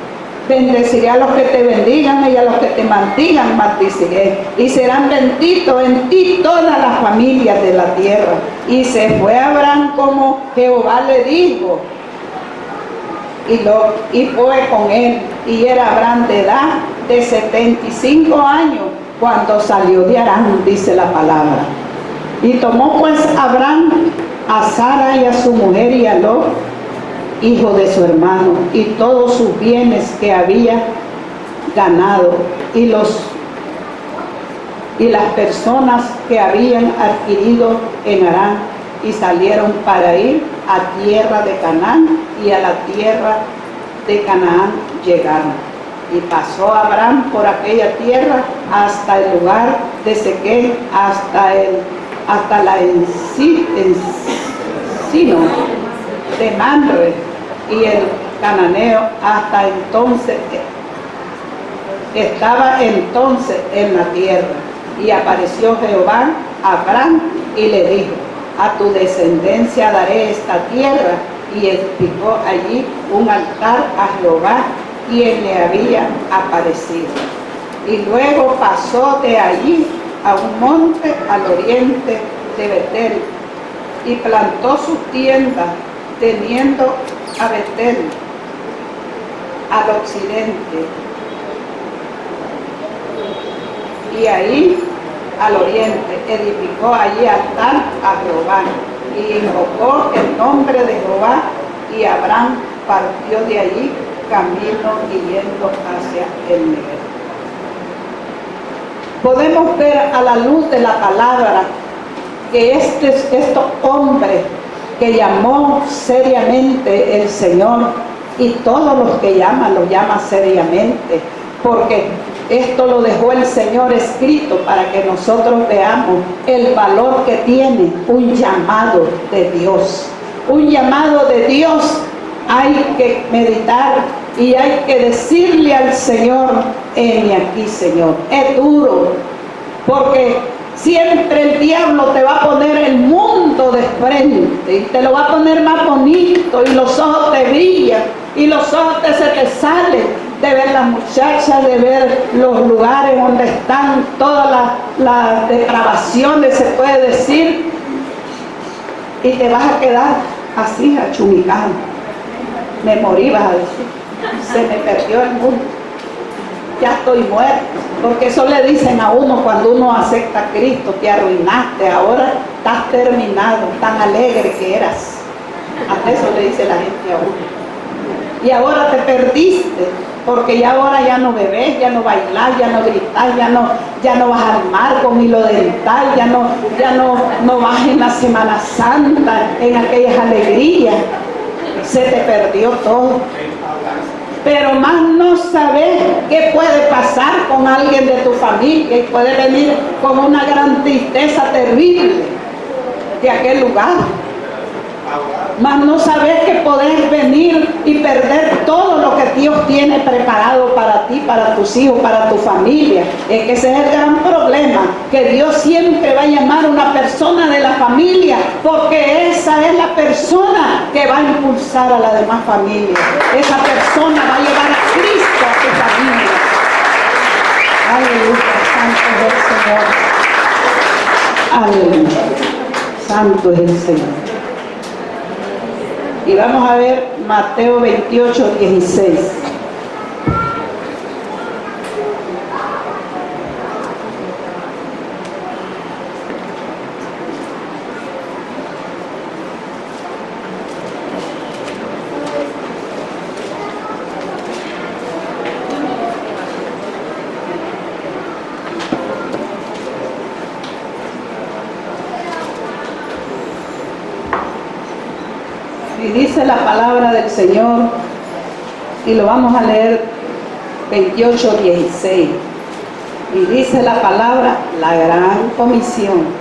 Bendeciré a los que te bendigan y a los que te maldigan maldiciré, y serán benditos en ti todas las familias de la tierra. Y se fue Abraham como Jehová le dijo, y fue con él, y era Abraham de edad de 75 años cuando salió de Harán, dice la palabra. Y tomó pues Abraham a Sara y a su mujer y a Lot, hijo de su hermano, y todos sus bienes que había ganado, y las personas que habían adquirido en Harán, y salieron para ir a tierra de Canaán, y a la tierra de Canaán llegaron. Y pasó Abraham por aquella tierra hasta el lugar de Sequem, hasta la encino de Mamre, y el cananeo estaba entonces en la tierra. Y apareció Jehová a Abraham y le dijo, a tu descendencia daré esta tierra. Y edificó allí un altar a Jehová, quien le había aparecido. Y luego pasó de allí a un monte al oriente de Betel, y plantó su tienda, teniendo a Betel al occidente, y ahí al oriente edificó allí altar a Jehová, y invocó el nombre de Jehová, y Abraham partió de allí camino y yendo hacia el Negev. Podemos ver a la luz de la palabra que estos hombres que llamó seriamente el Señor, y todos los que llaman, lo llama seriamente, porque esto lo dejó el Señor escrito para que nosotros veamos el valor que tiene un llamado de Dios. Un llamado de Dios hay que meditar y hay que decirle al Señor, heme aquí, Señor. Es duro, porque siempre el diablo te va a poner el mundo de frente y te lo va a poner más bonito, y los ojos te brillan y los ojos se te salen de ver las muchachas, de ver los lugares donde están todas las depravaciones, se puede decir, y te vas a quedar así achumicado. Me morí, vas a decir, se me perdió el mundo, ya estoy muerto, porque eso le dicen a uno cuando uno acepta a Cristo: te arruinaste, ahora estás terminado, tan alegre que eras. Hasta eso le dice la gente a uno. Y ahora te perdiste, porque ya ahora ya no bebés, ya no bailás, ya no gritás, ya no vas al mar con hilo dental, ya no vas en la Semana Santa, en aquellas alegrías. Se te perdió todo. Pero más no sabes qué puede pasar con alguien de tu familia, y puede venir con una gran tristeza terrible de aquel lugar. Mas no sabes que podés venir y perder todo lo que Dios tiene preparado para ti, para tus hijos, para tu familia. Es que ese es el gran problema, que Dios siempre va a llamar a una persona de la familia, porque esa es la persona que va a impulsar a la demás familia. Esa persona va a llevar a Cristo a tu familia. Aleluya, santo es el Señor. Aleluya, santo es el Señor. Y vamos a ver Mateo 28, 16. Y dice la palabra del Señor: y lo vamos a leer 28:16. Y dice la palabra, la gran comisión.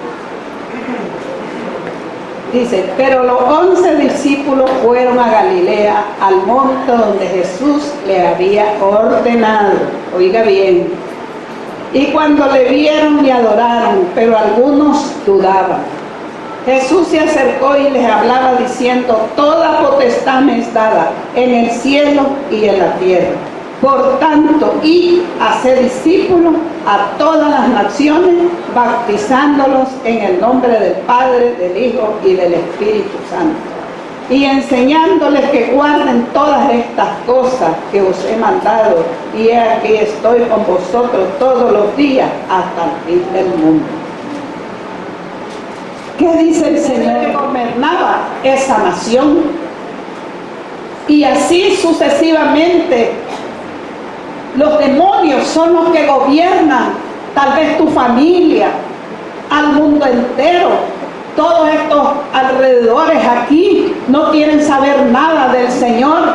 Dice, pero los 11 discípulos fueron a Galilea, al monte donde Jesús le había ordenado. Oiga bien. Y cuando le vieron le adoraron, pero algunos dudaban. Jesús se acercó y les hablaba diciendo, toda potestad me es dada en el cielo y en la tierra. Por tanto, id a ser discípulos a todas las naciones, bautizándolos en el nombre del Padre, del Hijo y del Espíritu Santo, y enseñándoles que guarden todas estas cosas que os he mandado, y he aquí estoy con vosotros todos los días hasta el fin del mundo. ¿Qué dice el Señor? Que gobernaba esa nación, y así sucesivamente. Los demonios son los que gobiernan tal vez tu familia, al mundo entero. Todos estos alrededores aquí no quieren saber nada del Señor,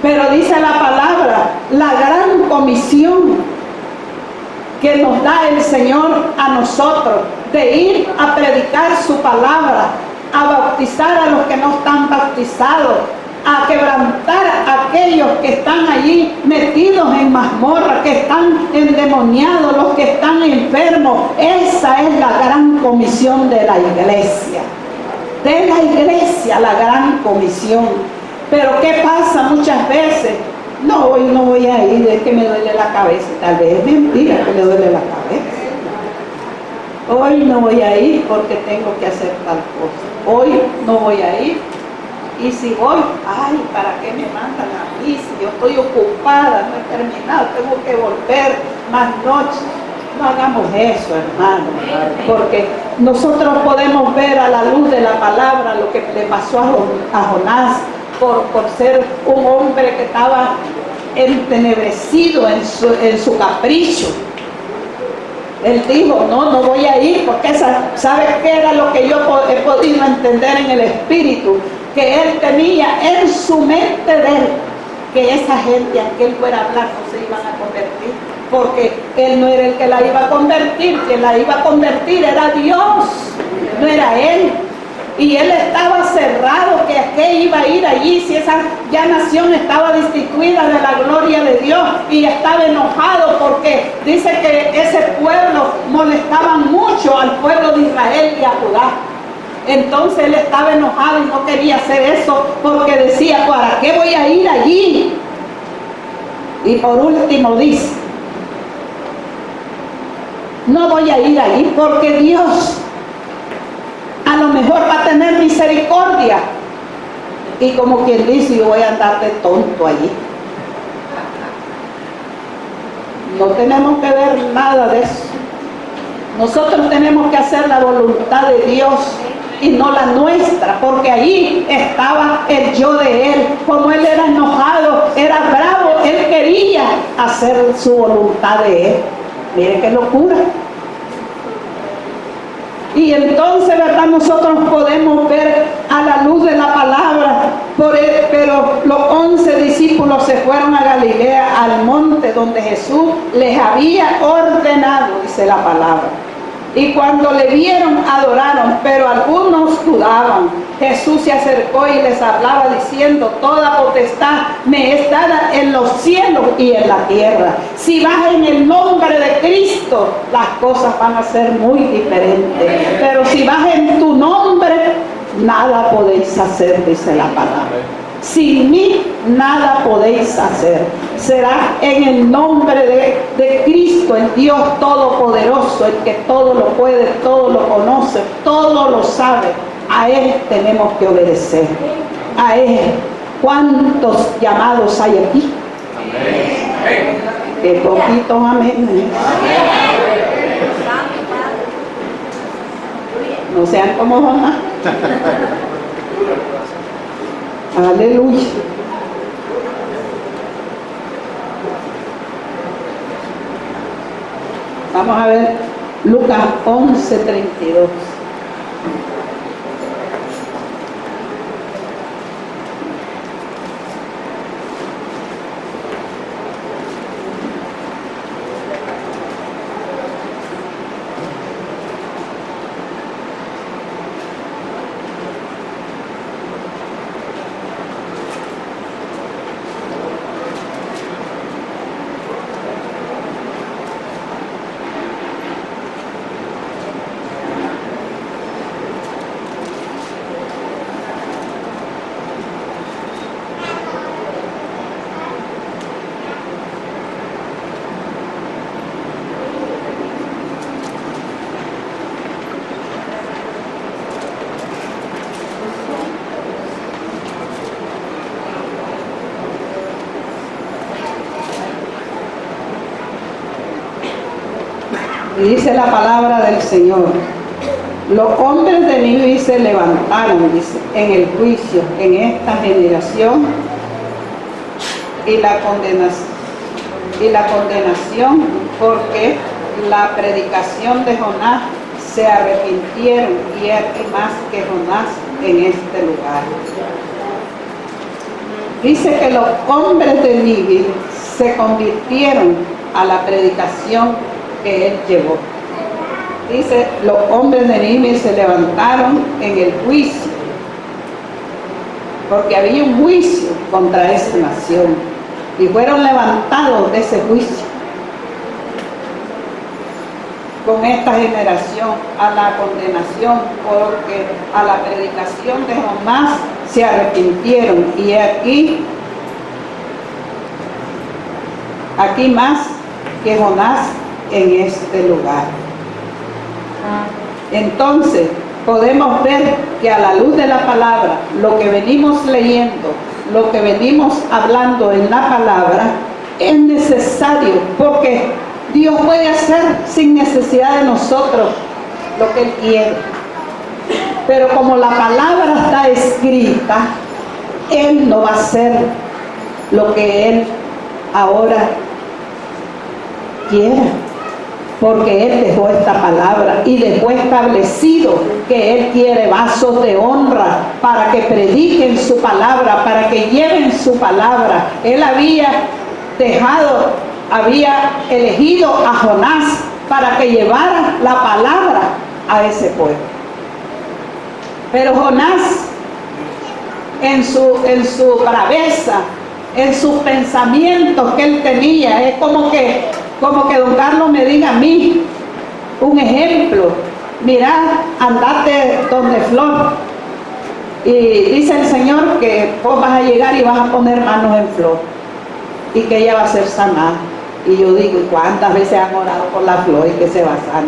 pero dice la palabra, la gran comisión que nos da el Señor a nosotros, de ir a predicar su palabra, a bautizar a los que no están bautizados, a quebrantar a aquellos que están allí metidos en mazmorra, que están endemoniados, los que están enfermos. Esa es la gran comisión de la iglesia. De la iglesia, la gran comisión. Pero ¿qué pasa muchas veces? No, hoy no voy a ir, es que me duele la cabeza. Tal vez es mentira que le duele la cabeza. Hoy no voy a ir porque tengo que hacer tal cosa. Hoy no voy a ir. Y si voy, ay, ¿para qué me mandan a mí? Si yo estoy ocupada, no he terminado, tengo que volver más noche. No hagamos eso, hermano, porque nosotros podemos ver a la luz de la palabra lo que le pasó a Jonás por ser un hombre que estaba entenebrecido en su capricho. Él dijo, no voy a ir, porque ¿sabe qué era lo que yo he podido entender en el espíritu? Que él tenía en su mente de él, que esa gente a que él fuera a hablar no se iban a convertir, porque él no era el que la iba a convertir, quien la iba a convertir era Dios, no era él. Y él estaba cerrado que a qué iba a ir allí si esa ya nación estaba destituida de la gloria de Dios, y estaba enojado porque dice que ese pueblo molestaba mucho al pueblo de Israel y a Judá. Entonces él estaba enojado y no quería hacer eso, porque decía, ¿para qué voy a ir allí? Y por último dice, no voy a ir allí porque Dios a lo mejor va a tener misericordia, y como quien dice, yo voy a andar de tonto allí. No tenemos que ver nada de eso. Nosotros tenemos que hacer la voluntad de Dios y no la nuestra, porque ahí estaba el yo de él. Como él era enojado, era bravo, él quería hacer su voluntad de él. Mire qué locura. Y entonces, ¿verdad? Nosotros podemos ver a la luz de la palabra, pero los 11 discípulos se fueron a Galilea, al monte donde Jesús les había ordenado, dice la palabra. Y cuando le vieron, adoraron, pero algunos dudaban. Jesús se acercó y les hablaba diciendo, toda potestad me es dada en los cielos y en la tierra. Si vas en el nombre de Cristo, las cosas van a ser muy diferentes. Pero si vas en tu nombre, nada podéis hacer, dice la palabra. Sin mí nada podéis hacer. Será en el nombre de Cristo, el Dios Todopoderoso, el que todo lo puede, todo lo conoce, todo lo sabe. A Él tenemos que obedecer. A Él. ¿Cuántos llamados hay aquí? Amén. Qué poquitos amén. No sean como Jonás. Aleluya. Vamos a ver Lucas 11:32. Y dice la palabra del Señor: los hombres de Nínive se levantaron, dice, en el juicio, en esta generación, y la condenación, porque la predicación de Jonás se arrepintieron, y hay más que Jonás en este lugar. Dice que los hombres de Nínive se convirtieron a la predicación que él llevó. Dice, los hombres de Nínive se levantaron en el juicio, porque había un juicio contra esa nación, y fueron levantados de ese juicio con esta generación a la condenación, porque a la predicación de Jonás se arrepintieron, y aquí más que Jonás en este lugar. Entonces podemos ver que a la luz de la palabra, lo que venimos leyendo, lo que venimos hablando en la palabra, es necesario, porque Dios puede hacer sin necesidad de nosotros lo que Él quiere. Pero como la palabra está escrita, Él no va a hacer lo que Él ahora quiera, porque Él dejó esta palabra y dejó establecido que Él quiere vasos de honra para que prediquen su palabra, para que lleven su palabra. Él había elegido a Jonás para que llevara la palabra a ese pueblo. Pero Jonás, en su braveza, en sus pensamientos que él tenía, es como que don Carlos me diga a mí un ejemplo: mira, andate donde Flor, y dice el Señor que vos vas a llegar y vas a poner manos en Flor y que ella va a ser sanada. Y yo digo, ¿y cuántas veces han orado por la Flor y que se va a sanar?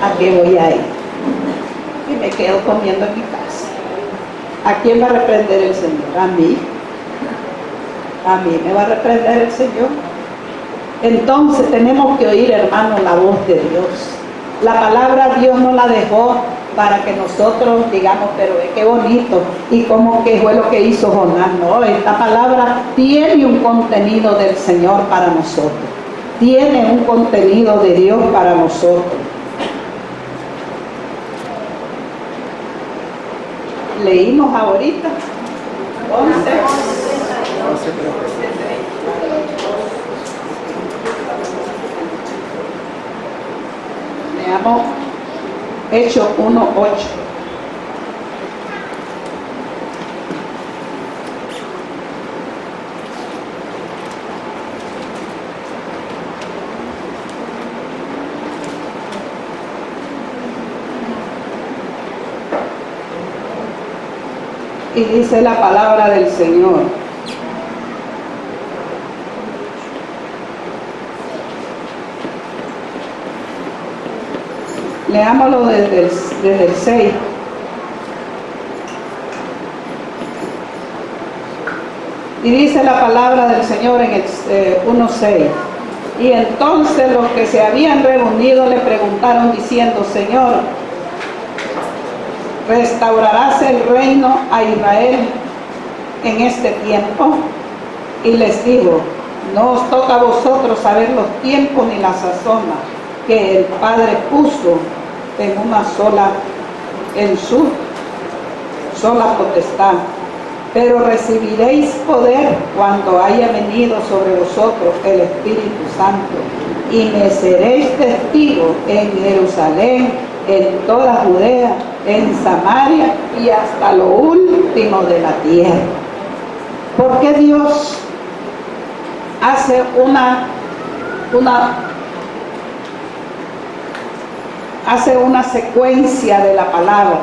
¿A qué voy a ir? Y me quedo comiendo en mi casa. ¿A quién va a reprender el Señor? A mí. A mí me va a reprender el Señor. Entonces tenemos que oír, hermanos, la voz de Dios. La palabra Dios nos la dejó para que nosotros digamos, pero qué bonito, y cómo que fue lo que hizo Jonás. No, esta palabra tiene un contenido del Señor para nosotros, tiene un contenido de Dios para nosotros. Leímos ahorita 11. Leamos Hechos 1:8. Y dice la palabra del Señor: leámoslo desde el 6. Y dice la palabra del Señor en el 1:6. Y entonces los que se habían reunido le preguntaron diciendo: Señor, ¿restaurarás el reino a Israel en este tiempo? Y les digo: no os toca a vosotros saber los tiempos ni la sazón que el Padre puso en su sola potestad, pero recibiréis poder cuando haya venido sobre vosotros el Espíritu Santo, y me seréis testigos en Jerusalén, en toda Judea, en Samaria y hasta lo último de la tierra. ¿Por qué Dios hace una secuencia de la palabra?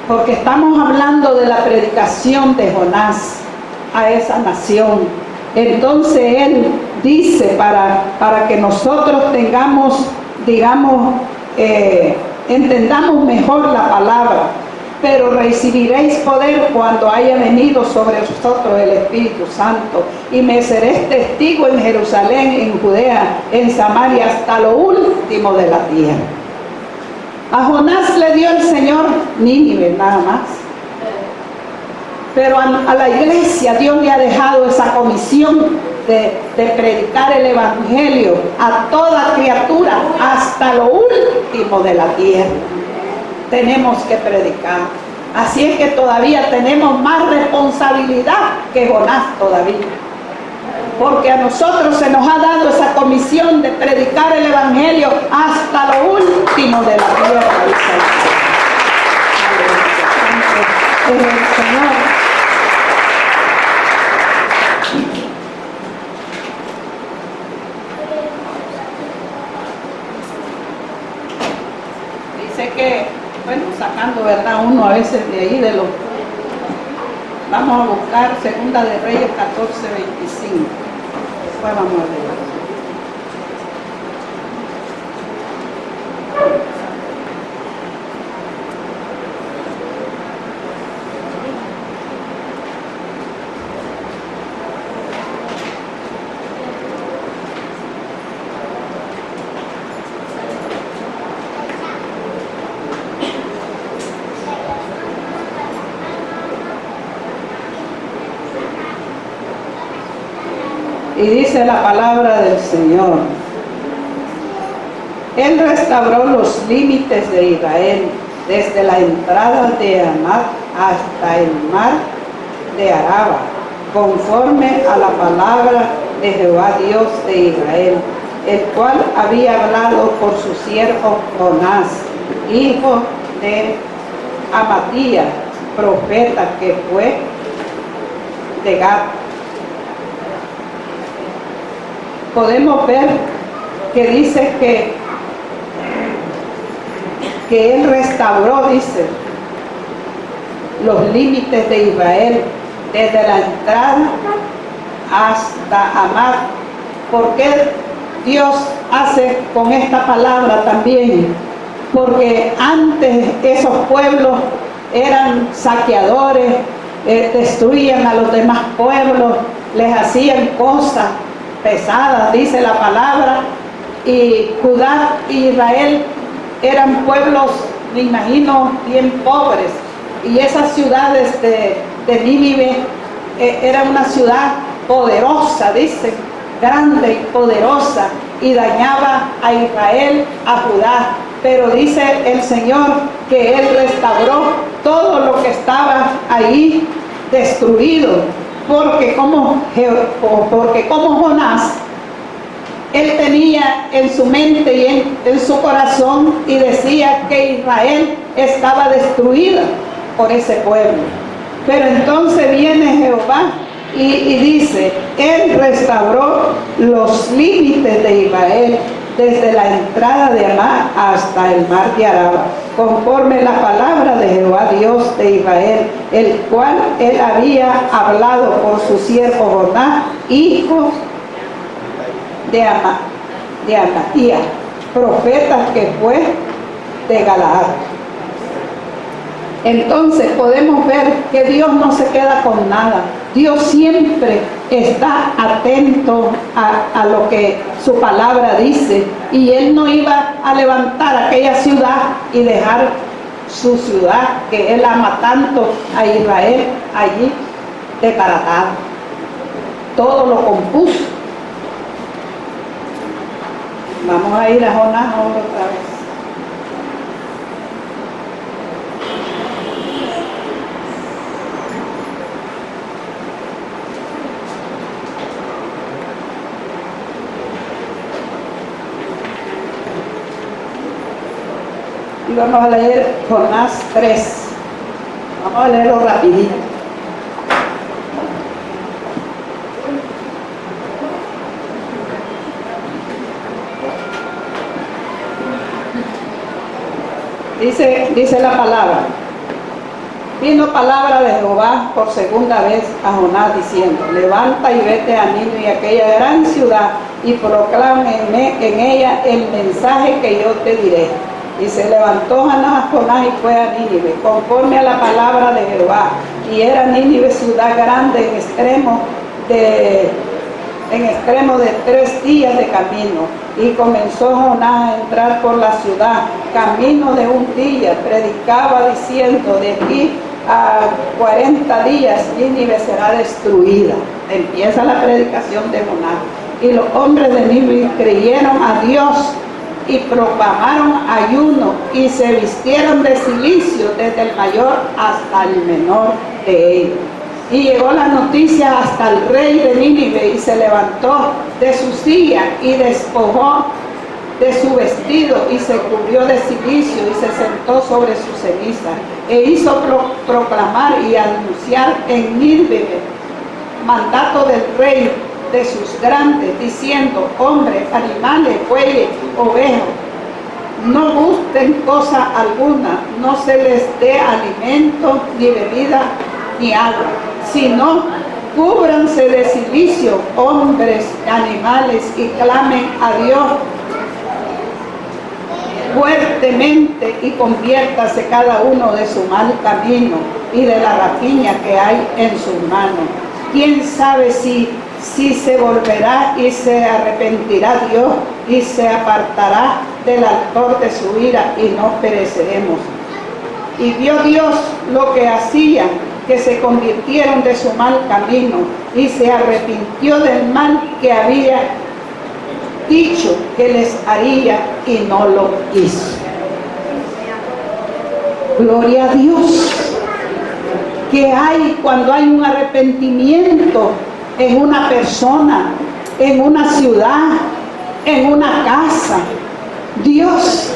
Porque estamos hablando de la predicación de Jonás a esa nación. Entonces Él dice para que nosotros tengamos, entendamos mejor la palabra. pero recibiréis poder cuando haya venido sobre vosotros el Espíritu Santo, y me seréis testigo en Jerusalén, en Judea, en Samaria, hasta lo último de la tierra. A Jonás le dio el Señor Nínive, nada más. Pero a la iglesia Dios le ha dejado esa comisión de predicar el Evangelio a toda criatura hasta lo último de la tierra. Tenemos que predicar. Así es que todavía tenemos más responsabilidad que Jonás todavía. Porque a nosotros se nos ha dado esa comisión de predicar el Evangelio hasta lo último de la tierra. El Señor. Dice que, bueno, sacando, ¿verdad? Uno a veces de ahí de los... Vamos a buscar Segunda de Reyes 14:25. Después vamos a ver. Y dice la palabra del Señor: Él restauró los límites de Israel, desde la entrada de Hamat hasta el mar de Araba, conforme a la palabra de Jehová Dios de Israel, el cual había hablado por su siervo Jonás, hijo de Amatías, profeta, que fue de Gat. Podemos ver que dice que Él restauró, dice, los límites de Israel, desde la entrada hasta Hamat. ¿Por qué Dios hace con esta palabra también? Porque antes esos pueblos eran saqueadores, destruían a los demás pueblos, les hacían cosas pesadas, dice la palabra, y Judá y Israel eran pueblos, me imagino, bien pobres, y esas ciudades de Nínive era una ciudad poderosa, dice, grande y poderosa, y dañaba a Israel, a Judá. Pero dice el Señor que Él restauró todo lo que estaba ahí destruido. Porque como Jonás, él tenía en su mente y en su corazón, y decía que Israel estaba destruida por ese pueblo. Pero entonces viene Jehová y dice: Él restauró los límites de Israel, desde la entrada de Hamat hasta el mar de Araba, conforme la palabra de Jehová Dios de Israel, el cual Él había hablado por su siervo Jonás, hijo de Amatías, profeta, que fue de Galaad. Entonces podemos ver que Dios no se queda con nada. Dios siempre está atento a lo que su palabra dice, y Él no iba a levantar aquella ciudad y dejar su ciudad, que Él ama tanto a Israel, allí desbaratado. Todo lo compuso. Vamos a ir a Jonás ahora otra vez. Y vamos a leer Jonás 3. Vamos a leerlo rapidito. Dice la palabra: vino palabra de Jehová por segunda vez a Jonás, diciendo: levanta y vete a Nínive, aquella gran ciudad, y proclama en ella el mensaje que yo te diré. Y se levantó Jonás y fue a Nínive, conforme a la palabra de Jehová. Y era Nínive ciudad grande en extremo de 3 días de camino. Y comenzó Jonás a entrar por la ciudad, camino de 1 día. Predicaba diciendo: de aquí a 40 días Nínive será destruida. Empieza la predicación de Jonás. Y los hombres de Nínive creyeron a Dios y proclamaron ayuno y se vistieron de cilicio desde el mayor hasta el menor de ellos. Y llegó la noticia hasta el rey de Nínive y se levantó de su silla y despojó de su vestido y se cubrió de cilicio y se sentó sobre su ceniza e hizo proclamar y anunciar en Nínive mandato del rey de sus grandes, diciendo: hombres, animales, bueyes, ovejas, no gusten cosa alguna, no se les dé alimento, ni bebida, ni agua, sino cúbranse de cilicio, hombres, animales, y clamen a Dios fuertemente, y conviértase cada uno de su mal camino y de la rapiña que hay en sus manos. ¿Quién sabe si se volverá y se arrepentirá Dios y se apartará del altor de su ira y no pereceremos? Y vio Dios lo que hacían, que se convirtieron de su mal camino y se arrepintió del mal que había dicho que les haría y no lo hizo. Gloria a Dios. ¿Qué hay cuando hay un arrepentimiento en una persona, en una ciudad, en una casa? Dios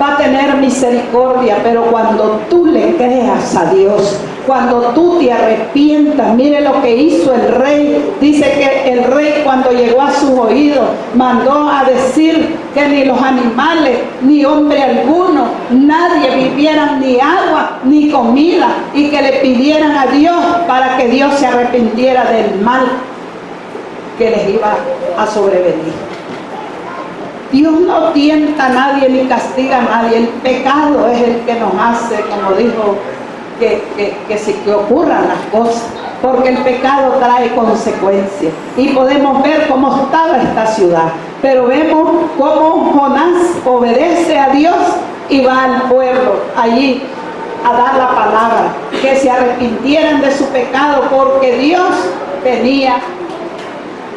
va a tener misericordia, pero cuando tú le creas a Dios, cuando tú te arrepientas. Mire lo que hizo el rey. Dice que el rey, cuando llegó a sus oídos, mandó a decir que ni los animales, ni hombre alguno, nadie vivieran ni agua ni comida, y que le pidieran a Dios para que Dios se arrepintiera del mal que les iba a sobrevenir. Dios no tienta a nadie ni castiga a nadie. El pecado es el que nos hace, como dijo, que ocurran las cosas, porque el pecado trae consecuencias. Y podemos ver cómo estaba esta ciudad, pero vemos cómo Jonás obedece a Dios y va al pueblo allí a dar la palabra, que se arrepintieran de su pecado, porque Dios venía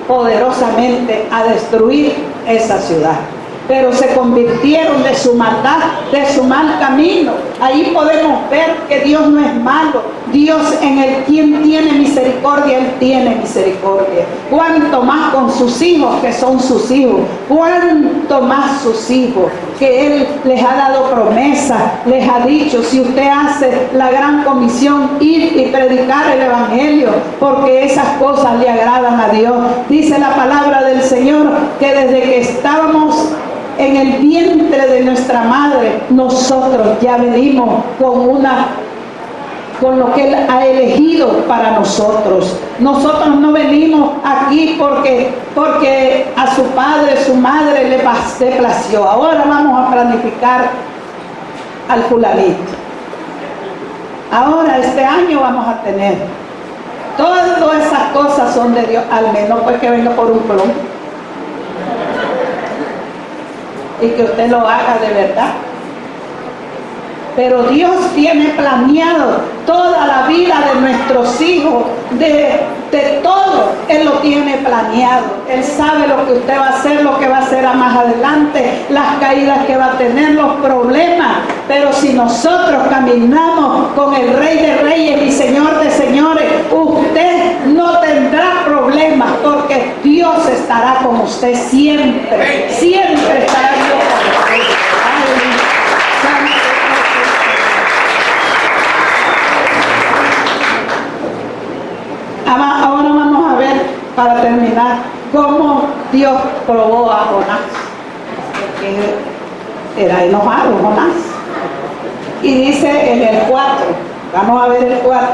poderosamente a destruir esa ciudad. Pero se convirtieron de su maldad, de su mal camino. Ahí podemos ver que Dios no es malo. Dios, en el quien tiene misericordia, Él tiene misericordia. Cuanto más con sus hijos, que son sus hijos. Cuanto más sus hijos, que Él les ha dado promesa, les ha dicho: si usted hace la gran comisión, ir y predicar el evangelio, porque esas cosas le agradan a Dios. Dice la palabra del Señor que desde que estábamos en el vientre de nuestra madre, nosotros ya venimos con lo que Él ha elegido para nosotros. Nosotros no venimos aquí porque a su padre, su madre le plació. Ahora vamos a planificar al fulanito. Ahora este año vamos a tener. Todas esas cosas son de Dios, al menos pues que venga por un plomo y que usted lo haga de verdad. Pero Dios tiene planeado toda la vida de nuestros hijos, de todo. Él lo tiene planeado. Él sabe lo que usted va a hacer, lo que va a hacer a más adelante, las caídas que va a tener, los problemas. Pero si nosotros caminamos con el Rey de Reyes y Señor de Señores, usted no tendrá problemas, porque Dios estará con usted siempre. Siempre estará Dios con usted. Ahora vamos a ver, para terminar, cómo Dios probó a Jonás, porque era enojado Jonás. Y dice en el 4, vamos a ver el 4.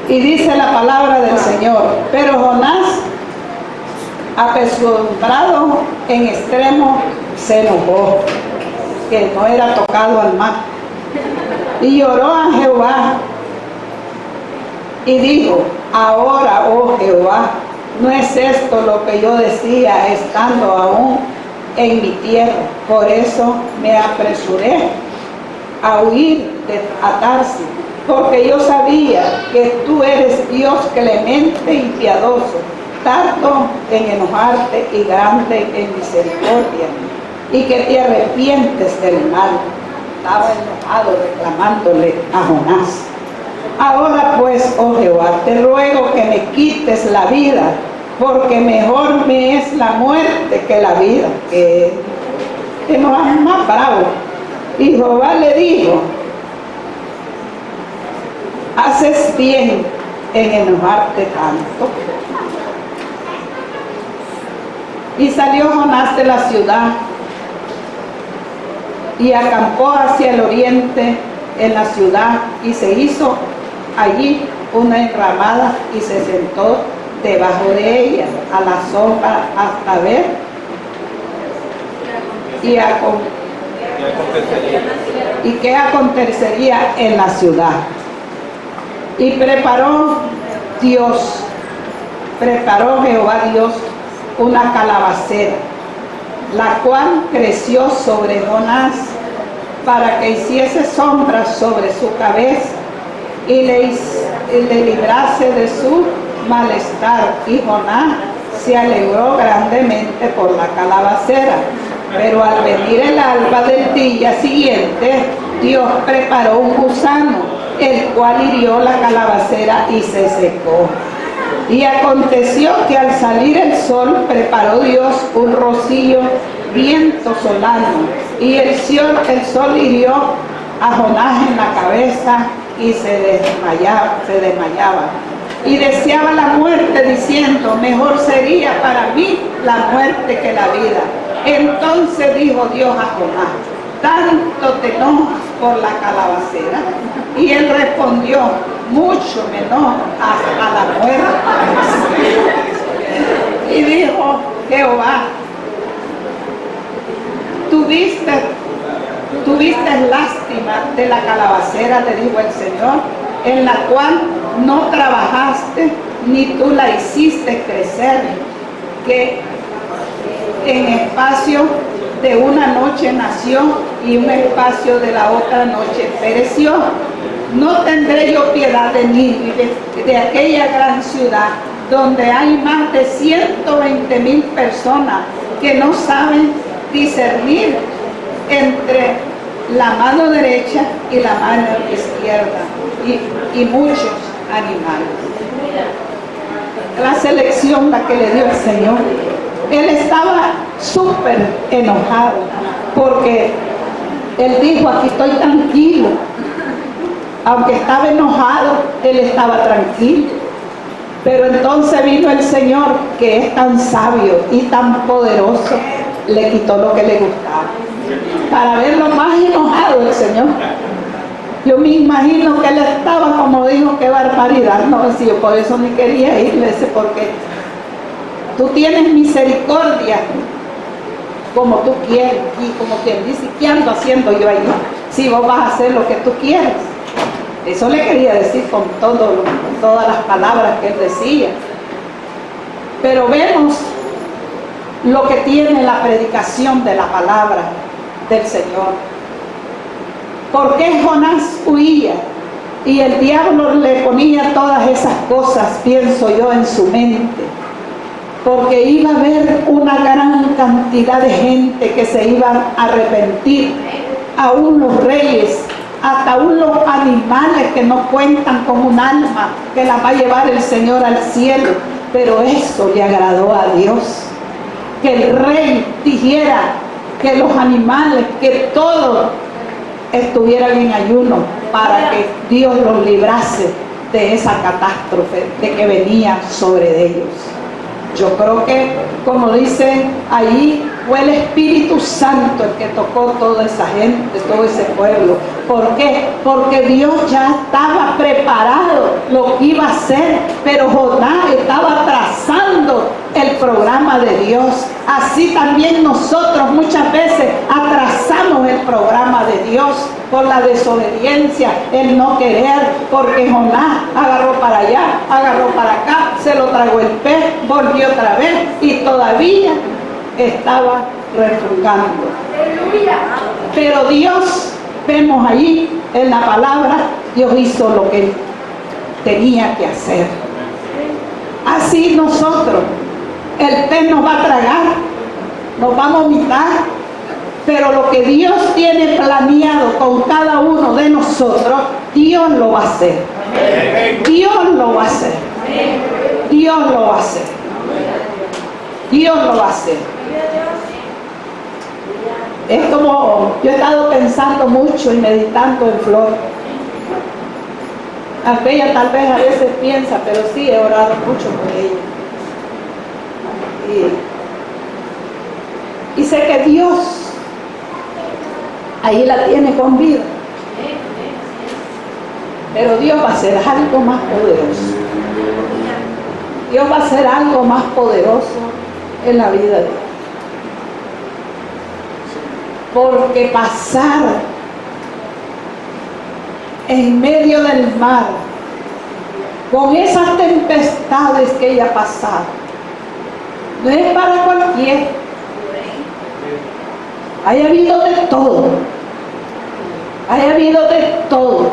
Y dice la palabra del Señor: pero Jonás Apesadumbrado en extremo, se enojó, que no era tocado al mar. Y lloró a Jehová y dijo: ahora, oh Jehová, no es esto lo que yo decía estando aún en mi tierra. Por eso me apresuré a huir de Tarsis, porque yo sabía que tú eres Dios clemente y piadoso, tardo en enojarte y grande en misericordia, y que te arrepientes del mal. Estaba enojado reclamándole a Jonás. Ahora pues, oh Jehová, te ruego que me quites la vida, porque mejor me es la muerte que la vida, que no es más bravo. Y Jehová le dijo: haces bien en enojarte tanto. Y salió Jonás de la ciudad y acampó hacia el oriente en la ciudad, y se hizo allí una enramada y se sentó debajo de ella a la sombra hasta ver y qué acontecería en la ciudad. Y preparó Jehová Dios una calabacera, la cual creció sobre Jonás para que hiciese sombra sobre su cabeza y le librase de su malestar. Y Jonás se alegró grandemente por la calabacera. Pero al venir el alba del día siguiente, Dios preparó un gusano, el cual hirió la calabacera y se secó. Y aconteció que al salir el sol, preparó Dios un rocío, viento solano, y el sol hirió a Jonás en la cabeza y se desmayaba. Y deseaba la muerte, diciendo: mejor sería para mí la muerte que la vida. Entonces dijo Dios a Jonás: ¿tanto te enojas por la calabacera? Y él respondió: mucho me enojo hasta la muerte. Y dijo Jehová: tuviste lástima de la calabacera, le dijo el Señor, en la cual no trabajaste ni tú la hiciste crecer, que en espacio de una noche nació y un espacio de la otra noche pereció. No tendré yo piedad de Nínive, de aquella gran ciudad donde hay más de 120,000 personas que no saben discernir entre la mano derecha y la mano izquierda, y muchos animales. La selección la que le dio el Señor. Él estaba súper enojado porque él dijo: aquí estoy tranquilo. Aunque estaba enojado, él estaba tranquilo. Pero entonces vino el Señor, que es tan sabio y tan poderoso, le quitó lo que le gustaba, para verlo más enojado el Señor. Yo me imagino que él estaba, como dijo, qué barbaridad. No, si yo por eso ni quería irle, porque tú tienes misericordia como tú quieres, y como quien dice: ¿qué ando haciendo yo ahí? Si vos vas a hacer lo que tú quieres. Eso le quería decir con todas las palabras que él decía. Pero vemos lo que tiene la predicación de la palabra del Señor. ¿Por qué Jonás huía? Y el diablo le ponía todas esas cosas, pienso yo, en su mente. Porque iba a haber una gran cantidad de gente que se iban a arrepentir, aún los reyes, hasta aún los animales que no cuentan con un alma, que la va a llevar el Señor al cielo. Pero eso le agradó a Dios, que el rey dijera que los animales, que todos estuvieran en ayuno, para que Dios los librase de esa catástrofe de que venía sobre ellos. Yo creo que, como dice ahí, Fue el Espíritu Santo el que tocó toda esa gente, todo ese pueblo. ¿Por qué? Porque Dios ya estaba preparado lo que iba a hacer, pero Jonás estaba trazando el programa de Dios. Así también nosotros muchas veces atrasamos el programa de Dios por la desobediencia, el no querer, porque Jonás agarró para allá, agarró para acá, se lo tragó el pez, volvió otra vez y todavía estaba refugando. Pero Dios, vemos ahí en la palabra, Dios hizo lo que tenía que hacer. Así nosotros, el pez nos va a tragar, nos va a vomitar, pero lo que Dios tiene planeado con cada uno de nosotros, Dios lo va a hacer. Dios lo va a hacer. Dios lo va a hacer. Dios lo va a hacer. Es como, yo he estado pensando mucho y meditando en Flor. Aunque ella tal vez a veces piensa, pero sí he orado mucho por ella. Y sé que Dios ahí la tiene con vida. Pero Dios va a hacer algo más poderoso. Dios va a hacer algo más poderoso en la vida de ella. Porque pasar en medio del mar con esas tempestades que ella ha pasado no es para cualquiera. Ha habido de todo, ha habido de todo,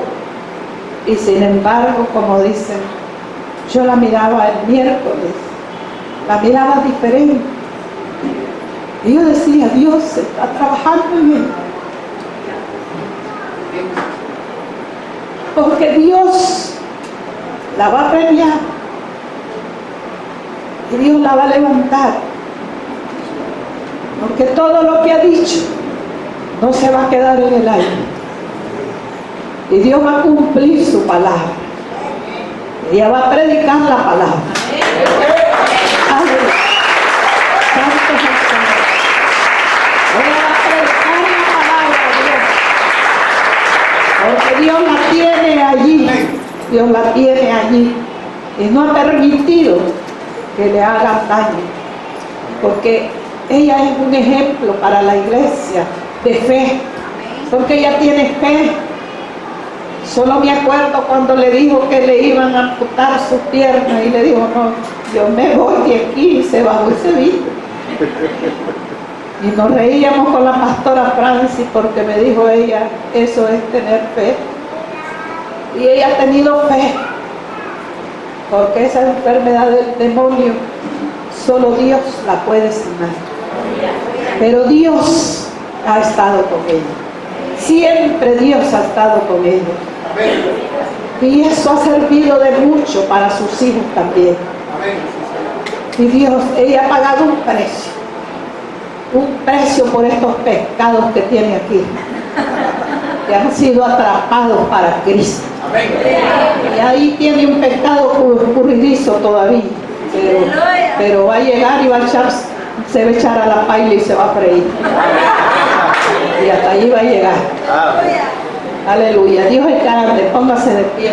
y sin embargo, como dicen, yo la miraba el miércoles, la miraba diferente. Y yo decía, Dios está trabajando en ella. Porque Dios la va a premiar. Y Dios la va a levantar. Porque todo lo que ha dicho no se va a quedar en el aire. Y Dios va a cumplir su palabra. Ella va a predicar la palabra. Aleluya. Santo Jesús. Ella va a predicar la palabra de Dios. Porque Dios la tiene allí. Dios la tiene allí. Y no ha permitido que le hagan daño. Porque ella es un ejemplo para la iglesia de fe. Porque ella tiene fe. Solo me acuerdo cuando le dijo que le iban a amputar sus piernas y le dijo, no, yo me voy de aquí, y se bajó y se vino. Y nos reíamos con la pastora Francis porque me dijo ella, eso es tener fe. Y ella ha tenido fe, porque esa enfermedad del demonio solo Dios la puede sanar. Pero Dios ha estado con ella. Siempre Dios ha estado con ella. Y eso ha servido de mucho para sus hijos también. Y Dios, ella ha pagado un precio por estos pecados que tiene aquí, que han sido atrapados para Cristo. Y ahí tiene un pecado ocurridizo todavía, pero va a llegar y se va a echar a la paila y se va a freír. Y hasta allí va a llegar. Aleluya. Dios es grande. Póngase de pie.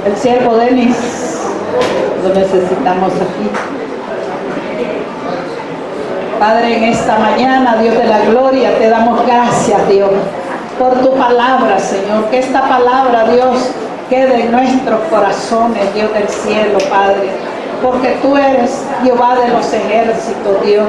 El siervo Denis, lo necesitamos aquí. Padre, en esta mañana, Dios de la gloria, te damos gracias, Dios, por tu palabra, Señor. Que esta palabra, Dios, quede en nuestros corazones, Dios del cielo, Padre. Porque tú eres Jehová de los ejércitos, Dios.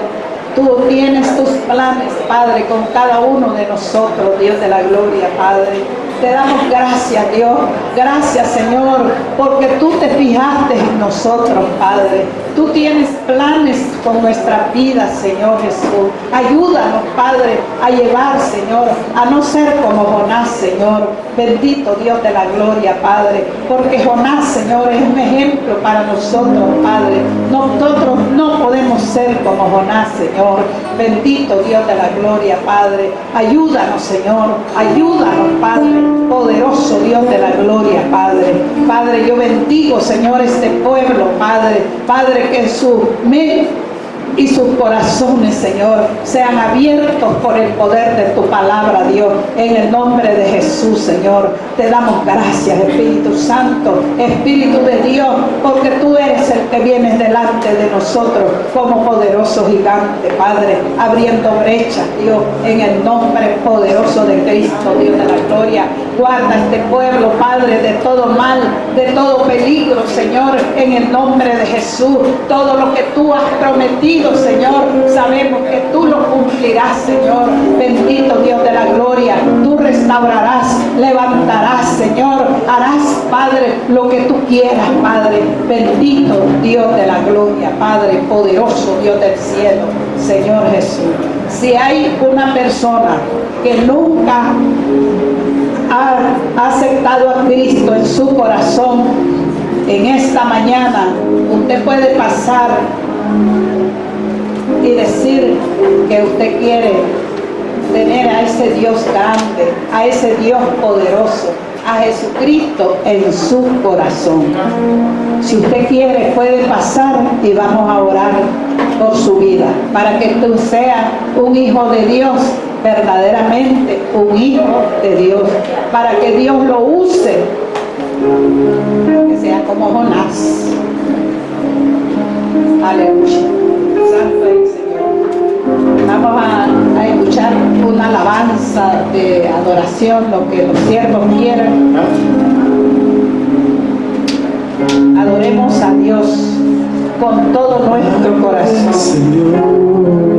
Tú tienes tus planes, Padre, con cada uno de nosotros, Dios de la gloria, Padre. Te damos gracias, Dios. Gracias, Señor, porque tú te fijaste en nosotros, Padre. Tú tienes planes con nuestra vida, Señor Jesús. Ayúdanos, Padre, a llevar, Señor, a no ser como Jonás, Señor. Bendito Dios de la gloria, Padre, porque Jonás, Señor, es un ejemplo para nosotros, Padre. Nosotros no podemos ser como Jonás, Señor. Bendito Dios de la gloria, Padre. Ayúdanos, Señor. Ayúdanos, Padre. Poderoso Dios de la gloria, Padre. Padre, yo bendigo, Señor, este pueblo, Padre. Padre, que su mente y sus corazones, Señor, sean abiertos por el poder de tu palabra, Dios, en el nombre de Jesús, Señor. Te damos gracias, Espíritu Santo, Espíritu de Dios, porque tú eres el que vienes delante de nosotros como poderoso gigante, Padre, abriendo brechas, Dios, en el nombre poderoso de Cristo, Dios de la gloria. Guarda este pueblo, Padre, de todo mal, de todo peligro, Señor, en el nombre de Jesús. Todo lo que tú has prometido, Señor, sabemos que tú lo cumplirás, Señor. Bendito Dios de la gloria. Tú restaurarás, levantarás, Señor. Harás, Padre, lo que tú quieras, Padre. Bendito Dios de la gloria, Padre, poderoso Dios del cielo, Señor Jesús. Si hay una persona que nunca ha aceptado a Cristo en su corazón, en esta mañana usted puede pasar y decir que usted quiere tener a ese Dios grande, a ese Dios poderoso, a Jesucristo en su corazón. Si usted quiere, puede pasar y vamos a orar por su vida, para que tú seas un hijo de Dios, verdaderamente un hijo de Dios, para que Dios lo use, que sea como Jonás. Aleluya. Santo es el Señor. Vamos a escuchar una alabanza de adoración, lo que los siervos quieran. Adoremos a Dios con todo nuestro corazón.